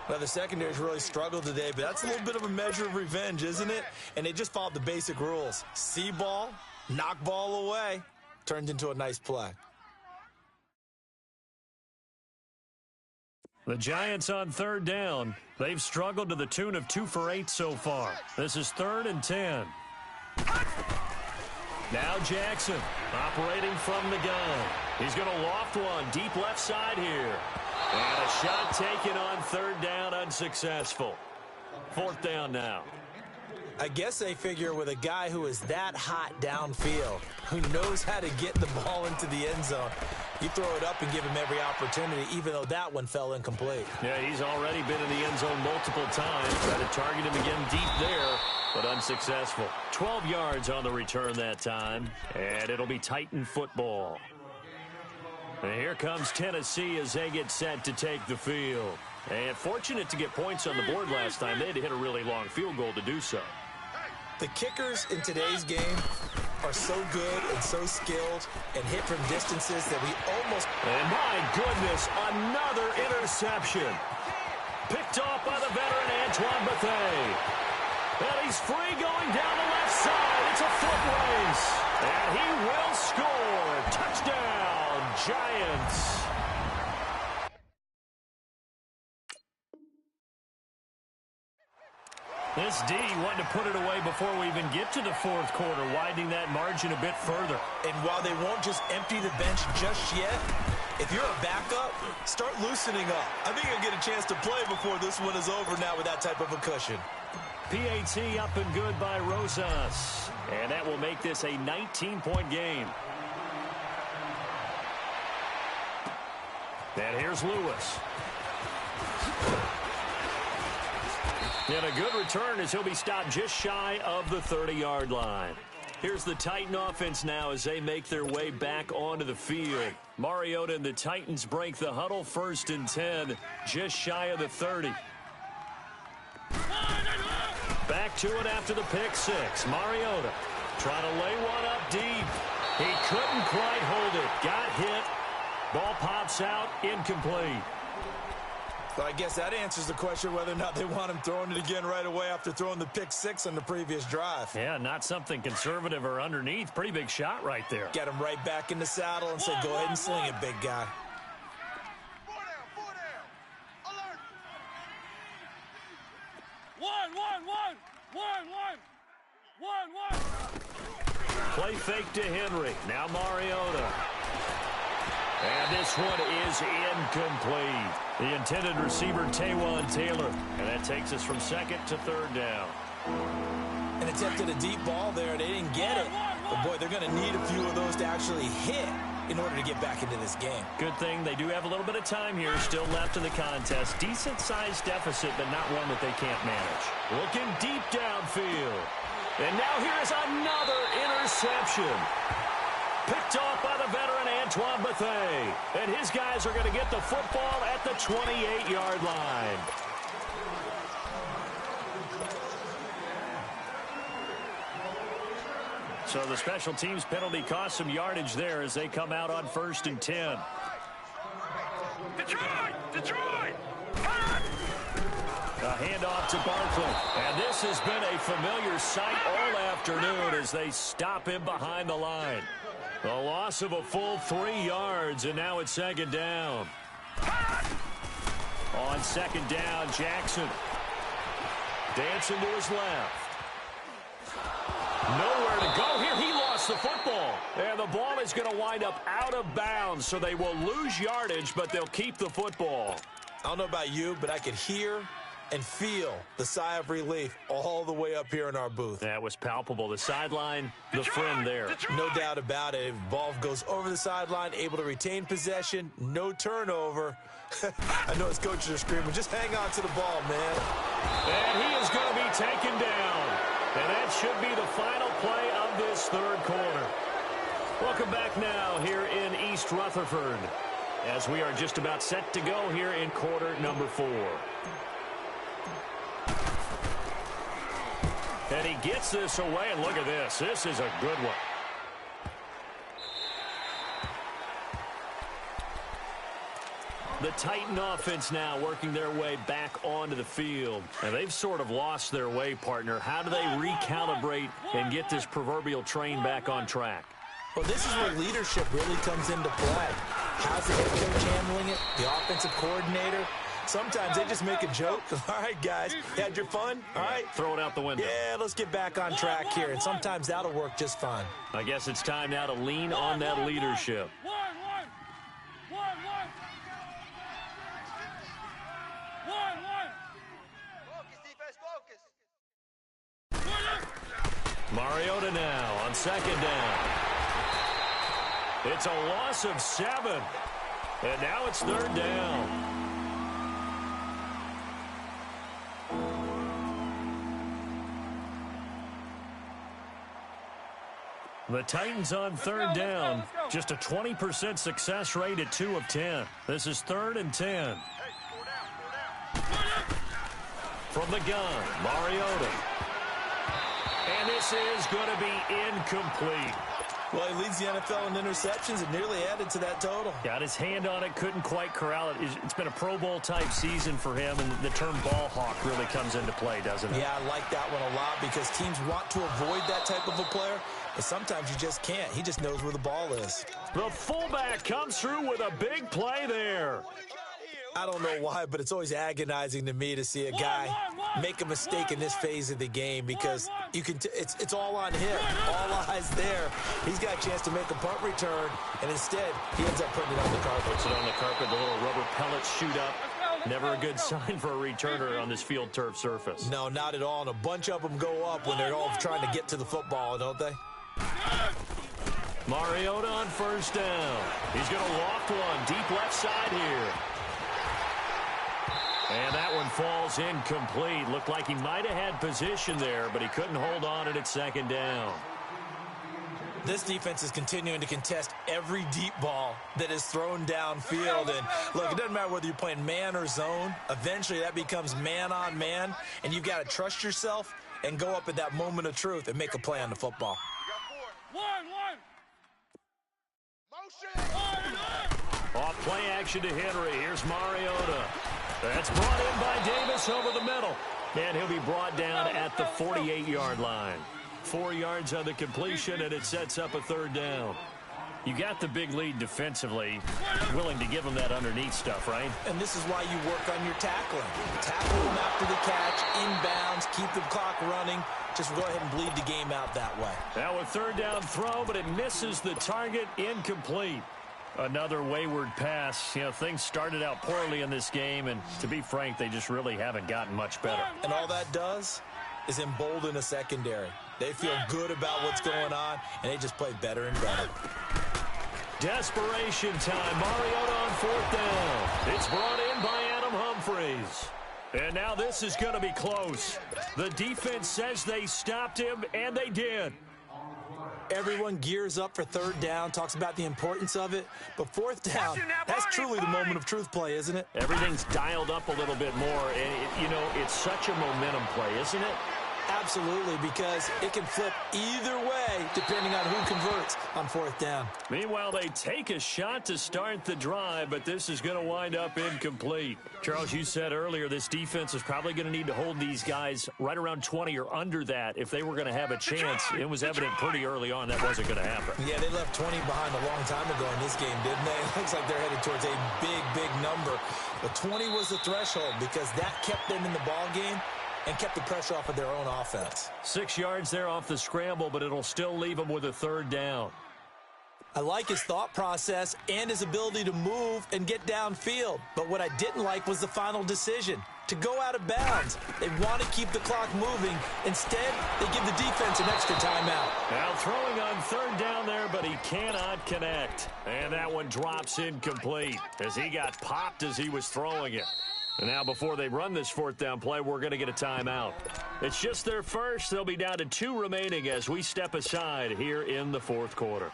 Well, the secondary's really struggled today, but that's a little bit of a measure of revenge, isn't it? And they just followed the basic rules. See ball, knock ball away, turned into a nice play. The Giants on 3rd down. They've struggled to the tune of 2 for 8 so far. This is 3rd and 10. Now Jackson operating from the gun. He's going to loft one deep left side here. And a shot taken on 3rd down, unsuccessful. 4th down now. I guess they figure with a guy who is that hot downfield, who knows how to get the ball into the end zone, you throw it up and give him every opportunity, even though that one fell incomplete. Yeah, he's already been in the end zone multiple times. Try to target him again deep there, but unsuccessful. 12 yards on the return that time, and it'll be Titan football. And here comes Tennessee as they get set to take the field. And fortunate to get points on the board last time. They had to hit a really long field goal to do so. The kickers in today's game are so good and so skilled and hit from distances that we almost... And my goodness, another interception. Picked off by the veteran Antoine Bethea. And he's free going down the left side. It's a foot race. And he will score. Touchdown, Giants. This D wanted to put it away before we even get to the 4th quarter, widening that margin a bit further. And while they won't just empty the bench just yet, if you're a backup, start loosening up. I think you'll get a chance to play before this one is over now with that type of a cushion. PAT up and good by Rosas. And that will make this a 19-point game. And here's Lewis. And a good return as he'll be stopped just shy of the 30-yard line. Here's the Titan offense now as they make their way back onto the field. Mariota and the Titans break the huddle 1st and 10, just shy of the 30. Back to it after the pick 6. Mariota trying to lay one up deep. He couldn't quite hold it. Got hit. Ball pops out, incomplete. Well, I guess that answers the question whether or not they want him throwing it again right away after throwing the pick 6 on the previous drive. Yeah, not something conservative or underneath. Pretty big shot right there. Get him right back in the saddle and say, go ahead and sling it, big guy. 4 down. Alert. 1. Play fake to Henry. Now Mariota. And this one is incomplete. The intended receiver, Taywan Taylor. And that takes us from 2nd to 3rd down. And attempted a deep ball there. They didn't get it. But, boy, they're going to need a few of those to actually hit in order to get back into this game. Good thing they do have a little bit of time here still left in the contest. Decent-sized deficit, but not one that they can't manage. Looking deep downfield. And now here's another interception. Picked off by the veteran Antoine Bethea. And his guys are going to get the football at the 28-yard line. So the special teams penalty cost some yardage there as they come out on 1st and 10. Detroit! A handoff to Barkley. And this has been a familiar sight all afternoon as they stop him behind the line. The loss of a full 3 yards, and now it's 2nd down. On 2nd down, Jackson dancing to his left. Nowhere to go here. He lost the football. And the ball is going to wind up out of bounds, so they will lose yardage, but they'll keep the football. I don't know about you, but I could hear and feel the sigh of relief all the way up here in our booth. That was palpable. The sideline, the friend there. No doubt about it. Ball goes over the sideline, able to retain possession, no turnover. I know his coaches are screaming, just hang on to the ball, man. And he is going to be taken down. And that should be the final play of this third quarter. Welcome back now here in East Rutherford, as we are just about set to go here in quarter number 4. And he gets this away, and look at this. This is a good one. The Titan offense now working their way back onto the field. And they've sort of lost their way, partner. How do they recalibrate and get this proverbial train back on track? Well, this is where leadership really comes into play. How's the head coach handling it? The offensive coordinator? Sometimes they just make a joke. All right, guys, you had your fun? All right. Throw it out the window. Yeah, let's get back on track here. And sometimes that'll work just fine. I guess it's time now to lean on that leadership. Mariota now on second down. It's a loss of 7. And now it's third down. The Titans on third down. Just a 20% success rate at 2 of 10. This is 3rd and 10. From the gun, Mariota. And this is going to be incomplete. Well, he leads the NFL in interceptions and nearly added to that total. Got his hand on it, couldn't quite corral it. It's been a Pro Bowl-type season for him, and the term ball hawk really comes into play, doesn't it? Yeah, I like that one a lot because teams want to avoid that type of a player, but sometimes you just can't. He just knows where the ball is. The fullback comes through with a big play there. I don't know why, but it's always agonizing to me to see a guy make a mistake in this phase of the game because you can. It's all on him. All eyes there. He's got a chance to make a punt return, and instead he ends up putting it on the carpet. Puts it on the carpet. The little rubber pellets shoot up. Never a good sign for a returner on this field turf surface. No, not at all. And a bunch of them go up when they're all trying to get to the football, don't they? Mariota on first down. He's going to loft one deep left side here. And that one falls incomplete. Looked like he might have had position there, but he couldn't hold on it at second down. This defense is continuing to contest every deep ball that is thrown downfield. And, look, it doesn't matter whether you're playing man or zone. Eventually that becomes man on man, and you've got to trust yourself and go up at that moment of truth and make a play on the football. Off play action to Henry. Here's Mariota. That's brought in by Davis over the middle. And he'll be brought down at the 48-yard line. 4 yards on the completion, and it sets up a third down. You got the big lead defensively, willing to give them that underneath stuff, right? And this is why you work on your tackling. Tackle them after the catch, inbounds, keep the clock running. Just go ahead and bleed the game out that way. Now a third down throw, but it misses the target, incomplete. Another wayward pass. You know, things started out poorly in this game, and to be frank, they just really haven't gotten much better. And all that does is embolden a secondary. They feel good about what's going on, and they just play better and better. Desperation time. Mariota on fourth down. It's brought in by Adam Humphries. And now this is going to be close. The defense says they stopped him, and they did. Everyone gears up for third down, talks about the importance of it. But fourth down, that's truly the moment of truth play, isn't it? Everything's dialed up a little bit more. And, you know, it's such a momentum play, isn't it? Absolutely, because it can flip either way depending on who converts on fourth down. Meanwhile, they take a shot to start the drive, but this is going to wind up incomplete. Charles, you said earlier this defense is probably going to need to hold these guys right around 20 or under that if they were going to have a chance. It was evident pretty early on that wasn't going to happen. Yeah, they left 20 behind a long time ago in this game, didn't they? It looks like they're headed towards a big, big number. But 20 was the threshold because that kept them in the ball game and kept the pressure off of their own offense. 6 yards there off the scramble, but it'll still leave them with a third down. I like his thought process and his ability to move and get downfield. But what I didn't like was the final decision. to go out of bounds. They want to keep the clock moving. Instead, they give the defense an extra timeout. Now throwing on third down there, but he cannot connect. And that one drops incomplete as he got popped as he was throwing it. And now before they run this fourth down play, we're going to get a timeout. It's just their first. They'll be down to 2 remaining as we step aside here in the fourth quarter.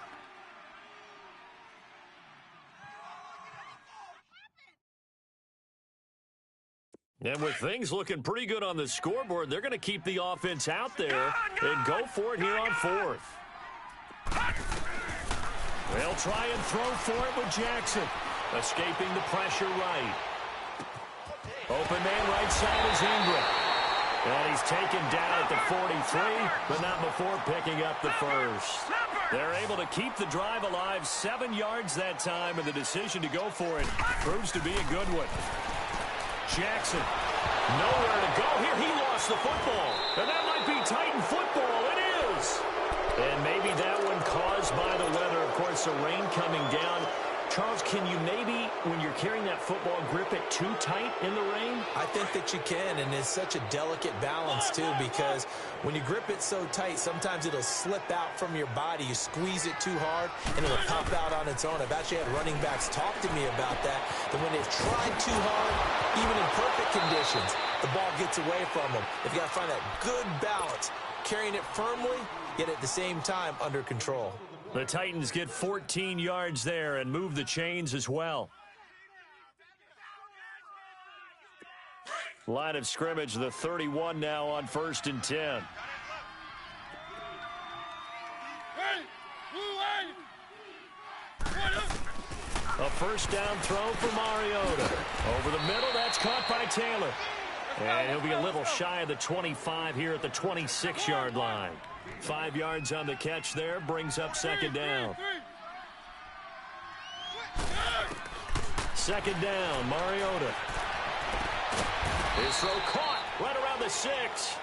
And with things looking pretty good on the scoreboard, they're going to keep the offense out there and go for it here on fourth. They'll try and throw for it with Jackson. Escaping the pressure right. Open man right side is Ingram. And he's taken down at the 43, but not before picking up the first. They're able to keep the drive alive, 7 yards that time, and the decision to go for it proves to be a good one. Jackson, nowhere to go here. He lost the football. And that might be Titan football. It is. And maybe that one caused by the weather. Of course, the rain coming down. Charles, can you maybe, when you're carrying that football, grip it too tight in the rain? I think that you can, and it's such a delicate balance, too, because when you grip it so tight, sometimes it'll slip out from your body. You squeeze it too hard, and it'll pop out on its own. I've actually had running backs talk to me about that when they've tried too hard, even in perfect conditions, the ball gets away from them. They've got to find that good balance, carrying it firmly, yet at the same time under control. The Titans get 14 yards there and move the chains as well. Line of scrimmage, the 31 now on 1st and 10. A first down throw for Mariota. Over the middle, that's caught by Taylor. And he'll be a little shy of the 25 here at the 26-yard line. 5 yards on the catch there, brings up second down. Second down, Mariota. His throw caught right around the 6.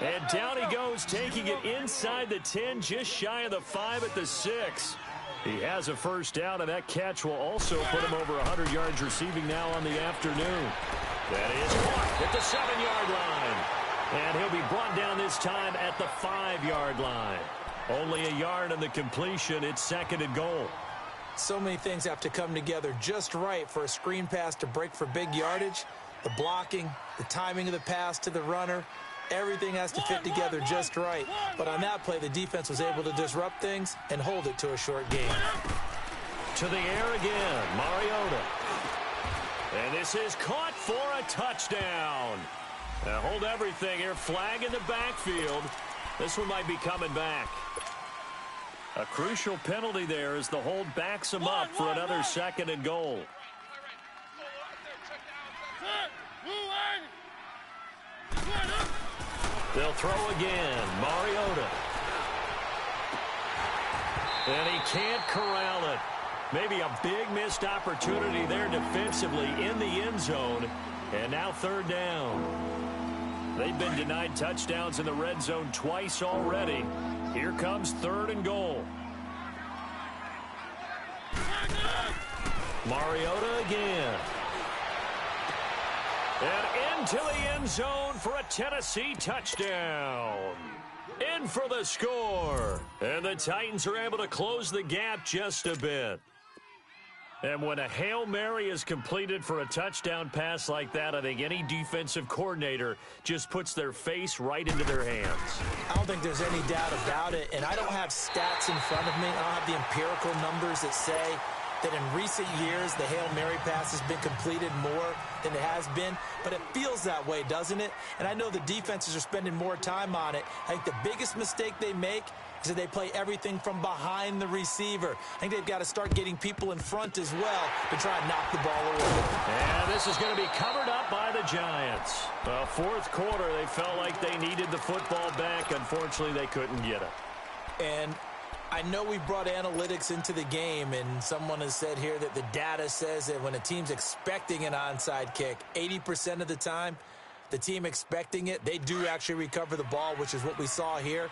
And down he goes, taking it inside the 10, just shy of the 5 at the 6. He has a first down, and that catch will also put him over 100 yards receiving now on the afternoon. That is caught at the 7-yard line. And he'll be brought down this time at the 5-yard line. Only a yard on the completion. It's second and goal. So many things have to come together just right for a screen pass to break for big yardage. The blocking, the timing of the pass to the runner, everything has to fit together just right. But on that play, the defense was able to disrupt things and hold it to a short game. To the air again, Mariota. And this is caught for a touchdown. Now hold everything here. Flag in the backfield. This one might be coming back. A crucial penalty there as the hold backs him up for another second and goal. They'll throw again. Mariota. And he can't corral it. Maybe a big missed opportunity there defensively in the end zone. And now third down. They've been denied touchdowns in the red zone twice already. Here comes third and goal. Mariota again. And into the end zone for a Tennessee touchdown. In for the score. And the Titans are able to close the gap just a bit. And when a Hail Mary is completed for a touchdown pass like that, I think any defensive coordinator just puts their face right into their hands. I don't think there's any doubt about it, and I don't have stats in front of me. I don't have the empirical numbers that say that in recent years the Hail Mary pass has been completed more than it has been, but it feels that way, doesn't it? And I know the defenses are spending more time on it. I think the biggest mistake they make is that they play everything from behind the receiver. I think they've got to start getting people in front as well to try and knock the ball away. And this is going to be covered up by the Giants. Well, fourth quarter, they felt like they needed the football back. Unfortunately, they couldn't get it. And I know we brought analytics into the game, and someone has said here that the data says that when a team's expecting an onside kick, 80% of the time, the team expecting it, they do actually recover the ball, which is what we saw here.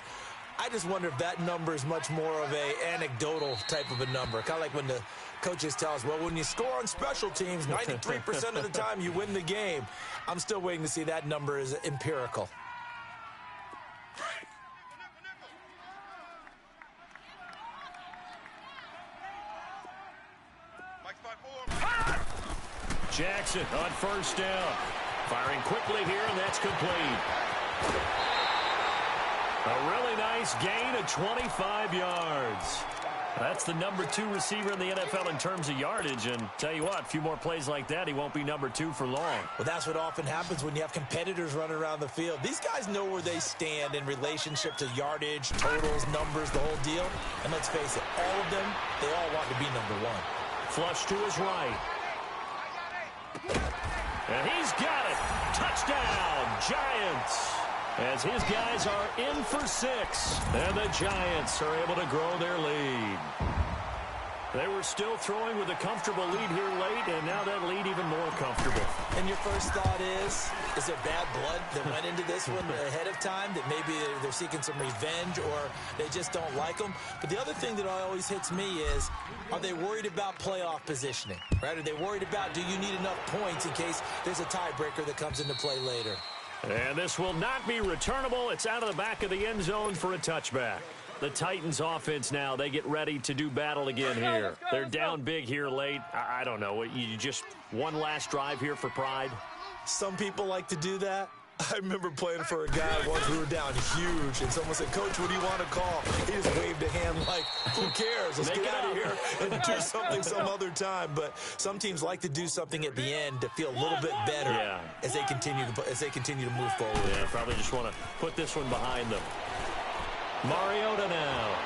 I just wonder if that number is much more of a anecdotal type of a number, kind of like when the Coaches tell us, well, when you score on special teams, 93% of the time you win the game. I'm still waiting to see that number is empirical. Jackson on first down. Firing quickly here, and that's complete. A really nice gain of 25 yards. That's the number 2 receiver in the NFL in terms of yardage. And tell you what, a few more plays like that, he won't be number 2 for long. Well, that's what often happens when you have competitors running around the field. These guys know where they stand in relationship to yardage, totals, numbers, the whole deal. And let's face it, all of them, they all want to be number 1. Flush to his right. And he's got it. Touchdown, Giants. As his guys are in for 6. And the Giants are able to grow their lead. They were still throwing with a comfortable lead here late, and now that lead even more comfortable. And your first thought is there bad blood that went into this one ahead of time, that maybe they're seeking some revenge or they just don't like them? But the other thing that always hits me is, are they worried about playoff positioning? Right? Are they worried about, do you need enough points in case there's a tiebreaker that comes into play later? And this will not be returnable. It's out of the back of the end zone for a touchback. The Titans offense now, they get ready to do battle again here. They're down big here late. I don't know. You just one last drive here for pride? Some people like to do that. I remember playing for a guy once we were down huge, and someone said, Coach, what do you want to call? He just waved a hand like, who cares? Let's get out of here and do something some other time. But some teams like to do something at the end to feel a little bit better as they continue to move forward. Yeah, probably just want to put this one behind them. Mariota now.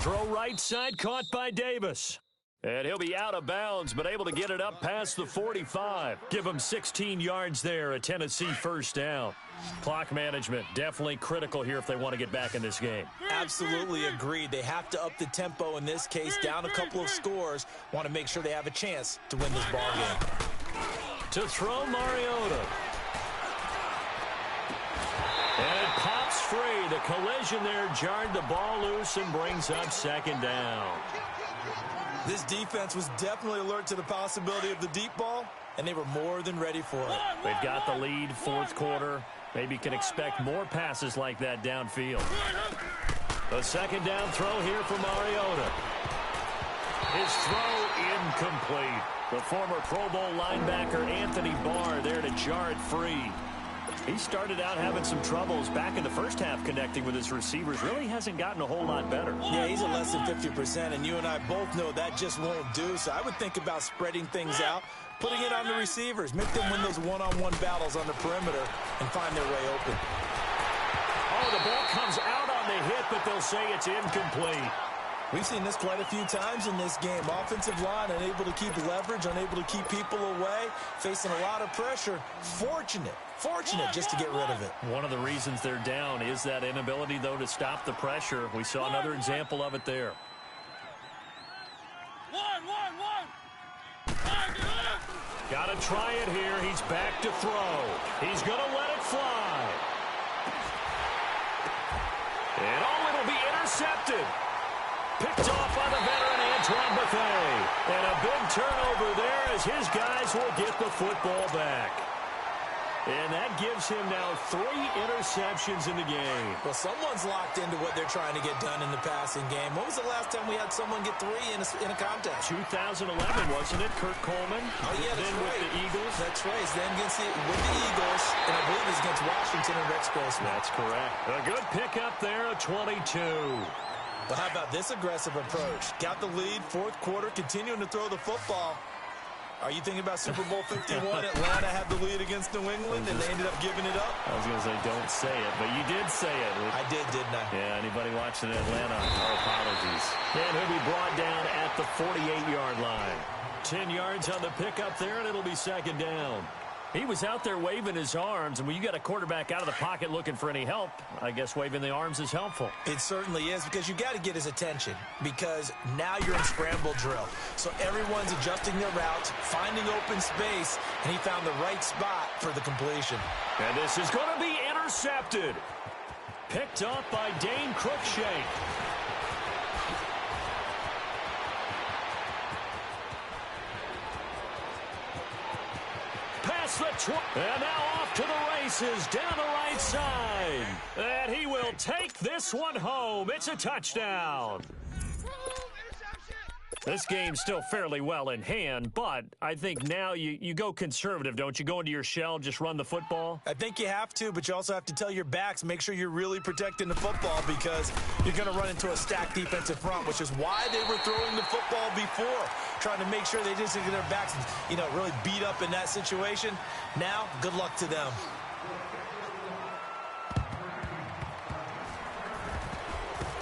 Throw right side, caught by Davis. And he'll be out of bounds, but able to get it up past the 45. Give him 16 yards there, a Tennessee first down. Clock management, definitely critical here if they want to get back in this game. Absolutely agreed. They have to up the tempo in this case, down a couple of scores. Want to make sure they have a chance to win this ball game. To throw Mariota. And it pops free. The collision there jarred the ball loose and brings up second down. This defense was definitely alert to the possibility of the deep ball, and they were more than ready for it. They've got the lead, fourth quarter. Maybe can expect more passes like that downfield. The second down throw here for Mariota. His throw incomplete. The former Pro Bowl linebacker Anthony Barr there to jar it free. He started out having some troubles back in the first half connecting with his receivers. Really hasn't gotten a whole lot better. Yeah, he's at less than 50%, and you and I both know that just won't do. So I would think about spreading things out, putting it on the receivers, make them win those one-on-one battles on the perimeter and find their way open. Oh, the ball comes out on the hit, but they'll say it's incomplete. We've seen this quite a few times in this game. Offensive line unable to keep leverage, unable to keep people away, facing a lot of pressure. Fortunate just to get rid of it. One of the reasons they're down is that inability, though, to stop the pressure. We saw another example of it there. Got to try it here. He's back to throw. He's going to let it fly. And it'll be intercepted. Picked off by the veteran Antoine Bethea. And a big turnover there as his guys will get the football back. And that gives him now 3 interceptions in the game. Well, someone's locked into what they're trying to get done in the passing game. When was the last time we had someone get 3 in a contest? 2011, wasn't it? Kurt Coleman. Oh, yeah, that's then right. With the Eagles. That's right. Then with the Eagles, and I believe it's against Washington and Rex Grossman. That's correct. A good pickup there, a 22. Well, how about this aggressive approach? Got the lead, fourth quarter, continuing to throw the football. Are you thinking about Super Bowl 51? Atlanta had the lead against New England, and they ended up giving it up? I was going to say, don't say it, but you did say it. I did, didn't I? Yeah, anybody watching Atlanta, our apologies. And he'll be brought down at the 48-yard line. 10 yards on the pickup there, and it'll be second down. He was out there waving his arms, and when you got a quarterback out of the pocket looking for any help, I guess waving the arms is helpful. It certainly is, because you got to get his attention, because now you're in scramble drill. So everyone's adjusting their routes, finding open space, and he found the right spot for the completion. And this is going to be intercepted. Picked up by Dane Cruikshank. across the and now off to the races down the right side. And he will take this one home. It's a touchdown. This game's still fairly well in hand, but I think now you go conservative, don't you? Go into your shell, just run the football? I think you have to, but you also have to tell your backs, make sure you're really protecting the football because you're going to run into a stacked defensive front, which is why they were throwing the football before, trying to make sure they just get their backs, really beat up in that situation. Now, good luck to them.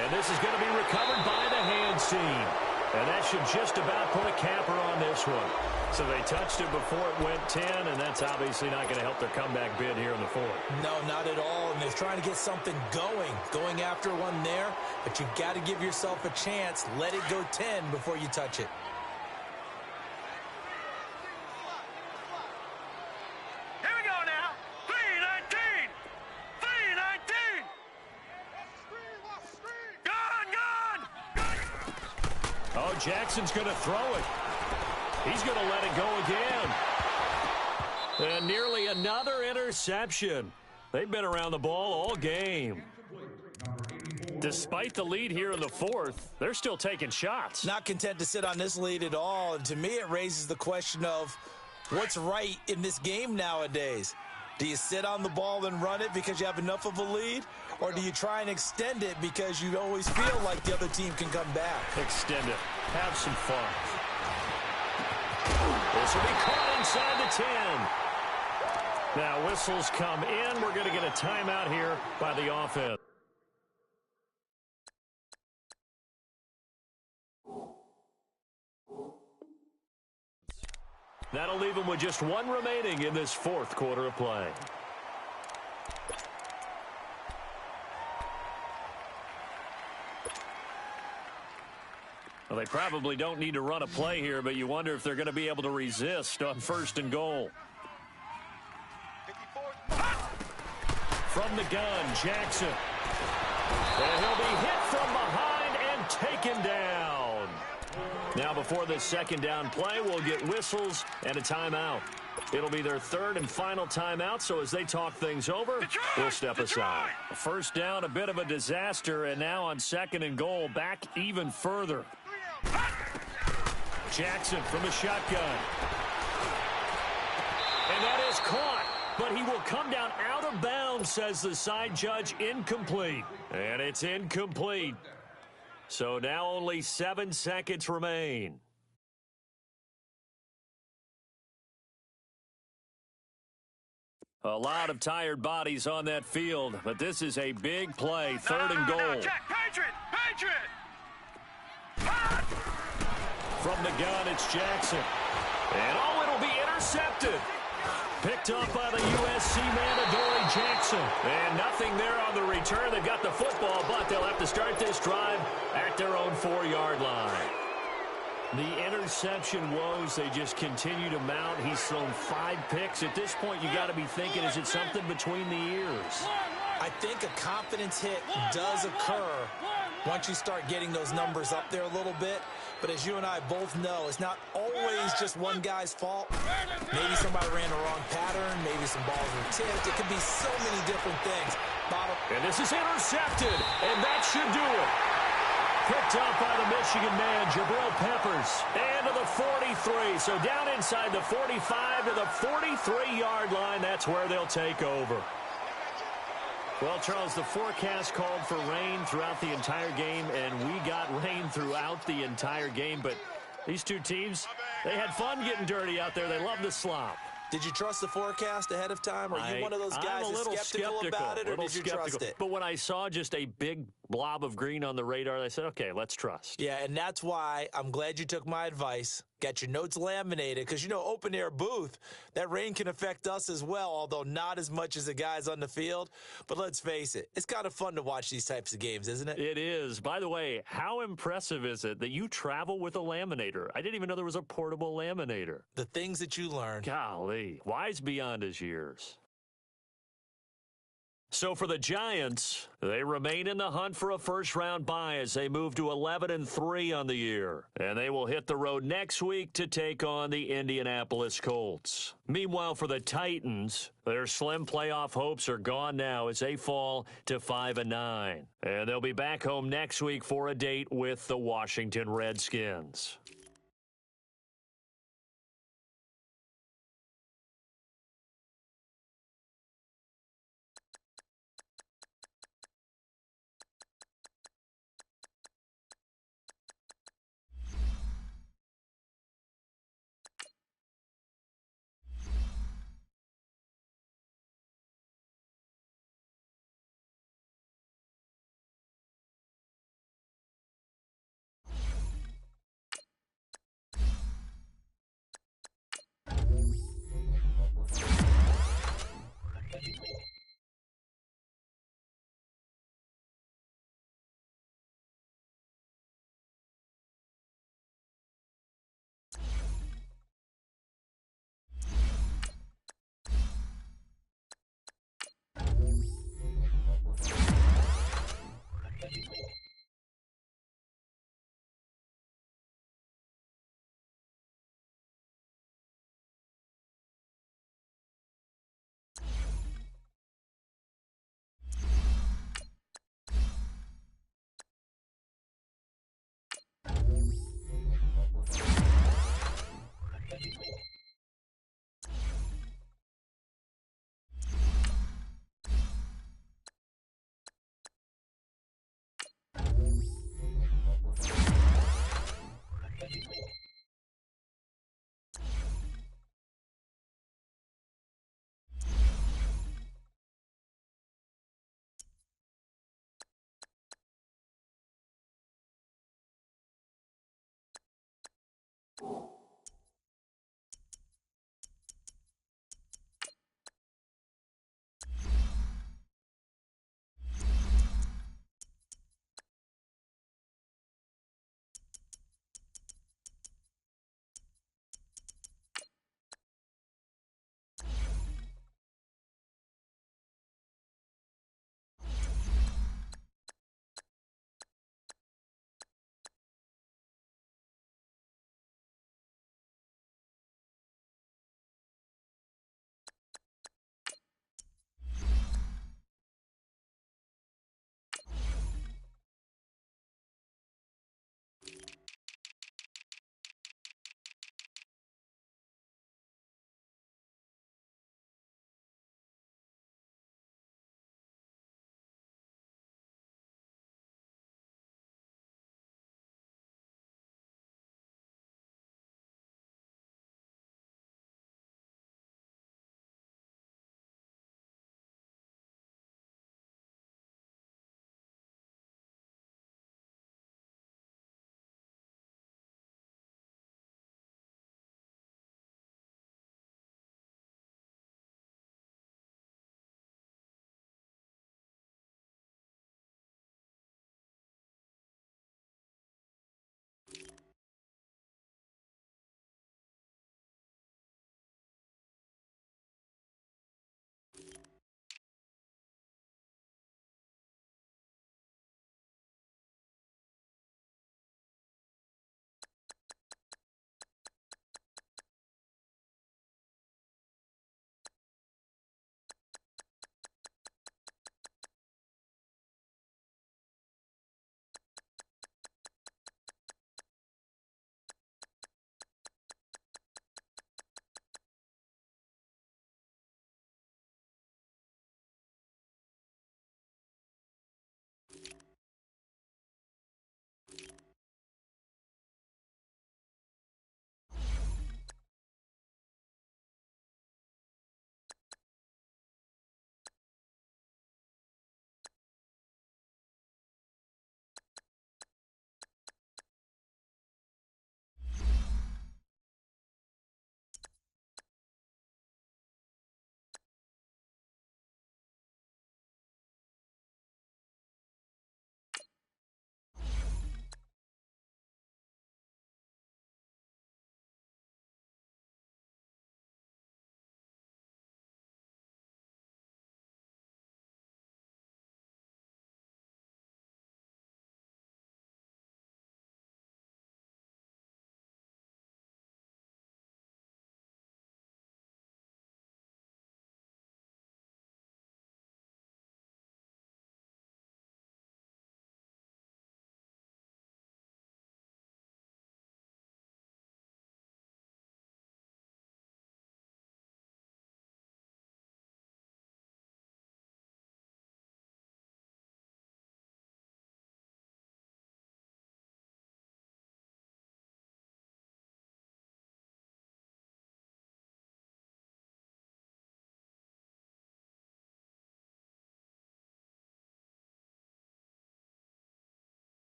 And this is going to be recovered by the hands team. And that should just about put a capper on this one. So they touched it before it went 10, and that's obviously not going to help their comeback bid here in the fourth. No, not at all. And they're trying to get something going after one there. But you've got to give yourself a chance. Let it go 10 before you touch it. Here we go now. 319. 319. Gone. Oh, Jackson's going to throw it. He's going to let it go again. And nearly another interception. They've been around the ball all game. Despite the lead here in the fourth, they're still taking shots. Not content to sit on this lead at all. And to me, it raises the question of what's right in this game nowadays. Do you sit on the ball and run it because you have enough of a lead? Or do you try and extend it because you always feel like the other team can come back? Extend it. Have some fun. This will be caught inside the 10. Now whistles come in. We're going to get a timeout here by the offense. That'll leave them with just one remaining in this fourth quarter of play. Well, they probably don't need to run a play here, but you wonder if they're going to be able to resist on first and goal. From the gun, Jackson. And he'll be hit from behind and taken down. Now before this second down play, we'll get whistles and a timeout. It'll be their third and final timeout, so as they talk things over, we'll step aside. First down, a bit of a disaster, and now on second and goal, back even further. Jackson from the shotgun. And that is caught, but he will come down out of bounds, says the side judge. Incomplete. And it's incomplete. So now only 7 seconds remain. A lot of tired bodies on that field, but this is a big play, third and goal. Patriot! From the gun, it's Jackson. And it'll be intercepted. Picked up by the USC man, Adoree Jackson. And nothing there on the return. They've got the football, but they'll have to start this drive at their own 4-yard line. The interception woes, they just continue to mount. He's thrown 5 picks. At this point, you got to be thinking, is it something between the ears? I think a confidence hit does occur once you start getting those numbers up there a little bit. But as you and I both know, it's not always just one guy's fault. Maybe somebody ran the wrong pattern. Maybe some balls were tipped. It could be so many different things. And this is intercepted, and that should do it. Picked up by the Michigan man, Jabril Peppers. And to the 43. So down inside the 45 to the 43-yard line. That's where they'll take over. Well, Charles, the forecast called for rain throughout the entire game, and we got rain throughout the entire game. But these two teams, they had fun getting dirty out there. They love the slop. Did you trust the forecast ahead of time? Are you one of those guys that's skeptical about it, or did you trust it? But when I saw just a big blob of green on the radar, I said, okay, let's trust. Yeah, and that's why I'm glad you took my advice. Get your notes laminated, because, open air booth, that rain can affect us as well, although not as much as the guys on the field. But let's face it, it's kind of fun to watch these types of games, isn't it? It is. By the way, how impressive is it that you travel with a laminator? I didn't even know there was a portable laminator. The things that you learn. Golly, wise beyond his years. So for the Giants, they remain in the hunt for a first-round bye as they move to 11-3 on the year. And they will hit the road next week to take on the Indianapolis Colts. Meanwhile, for the Titans, their slim playoff hopes are gone now as they fall to 5-9. And they'll be back home next week for a date with the Washington Redskins.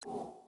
you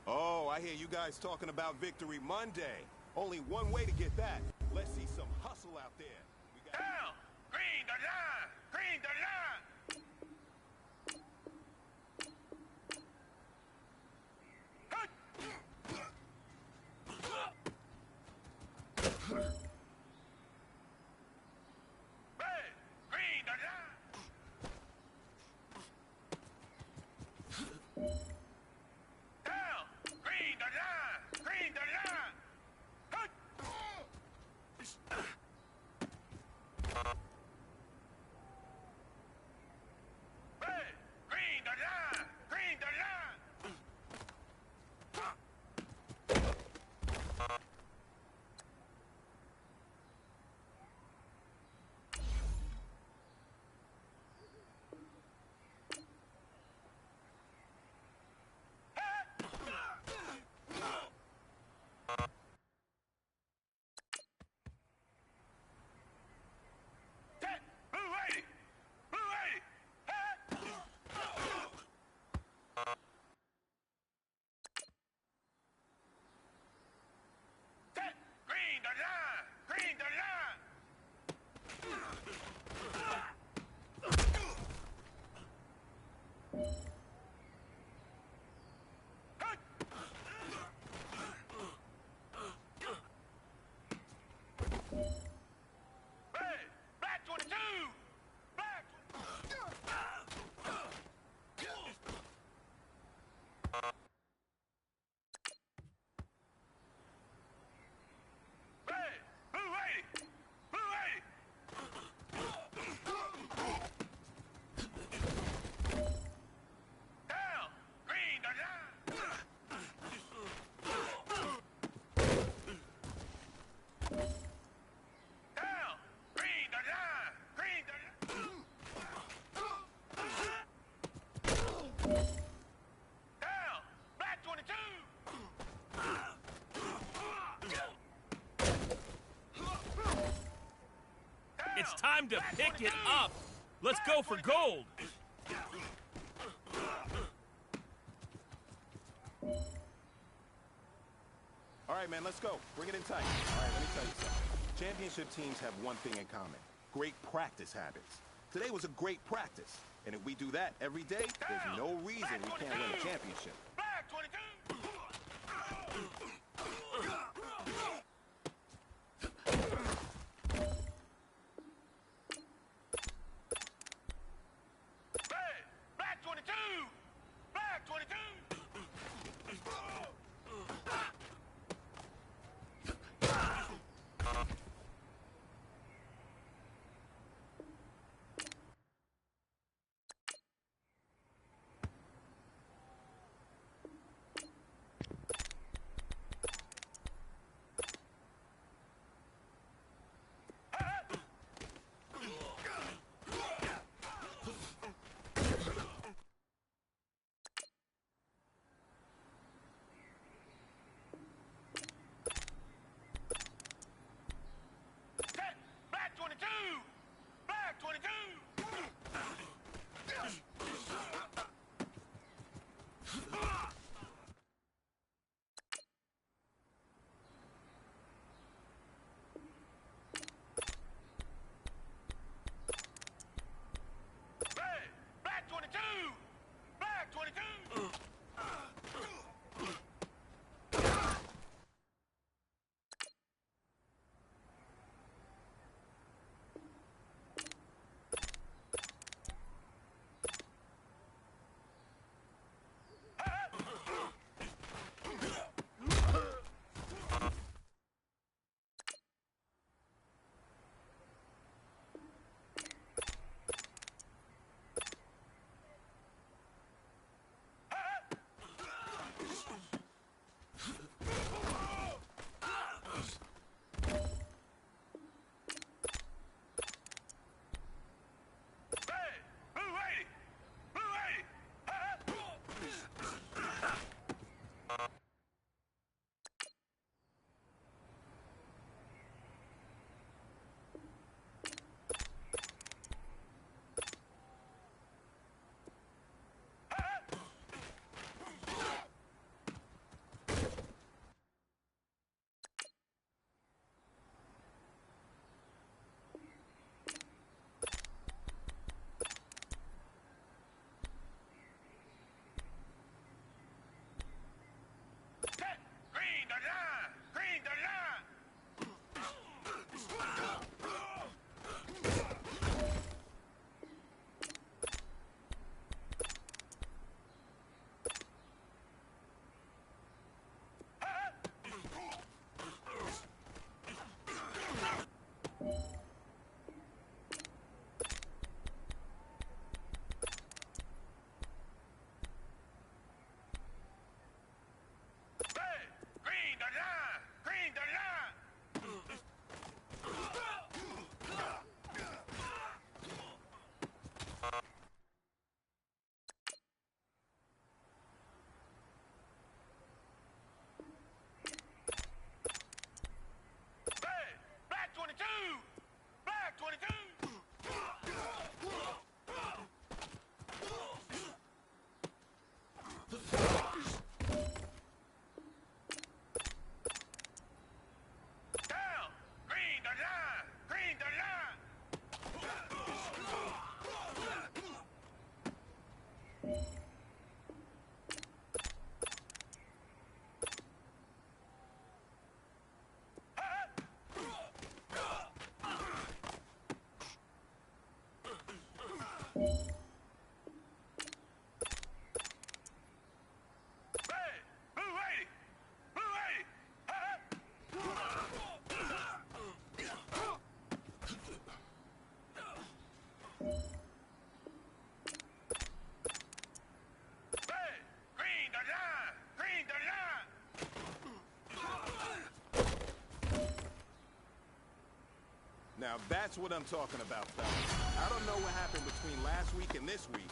Oh, I hear you guys talking about Victory Monday. Only one way to get that. Let's see some hustle out there. We got Down! Green the line! Green the line! Red! Green the line! Down! Green the line! Green the line! Red! Green the line! Green the line! Blue 80! Blue 80! Green the line! Green the line! Red! Black 22! Black! Red! Blue 80! Blue 80! Down! Green the line! Down! Green the line! Green the Down! Black 22! It's time to pick it up. Let's go for gold. All right, man, let's go. Bring it in tight. All right, let me tell you something. Championship teams have one thing in common. Great practice habits. Today was a great practice. And if we do that every day, there's no reason we can't win a championship. Black 22! Hey, blue lady! Blue lady! Hey, green the line! Green the line! Now that's what I'm talking about, fellas. I don't know what happened between last week and this week,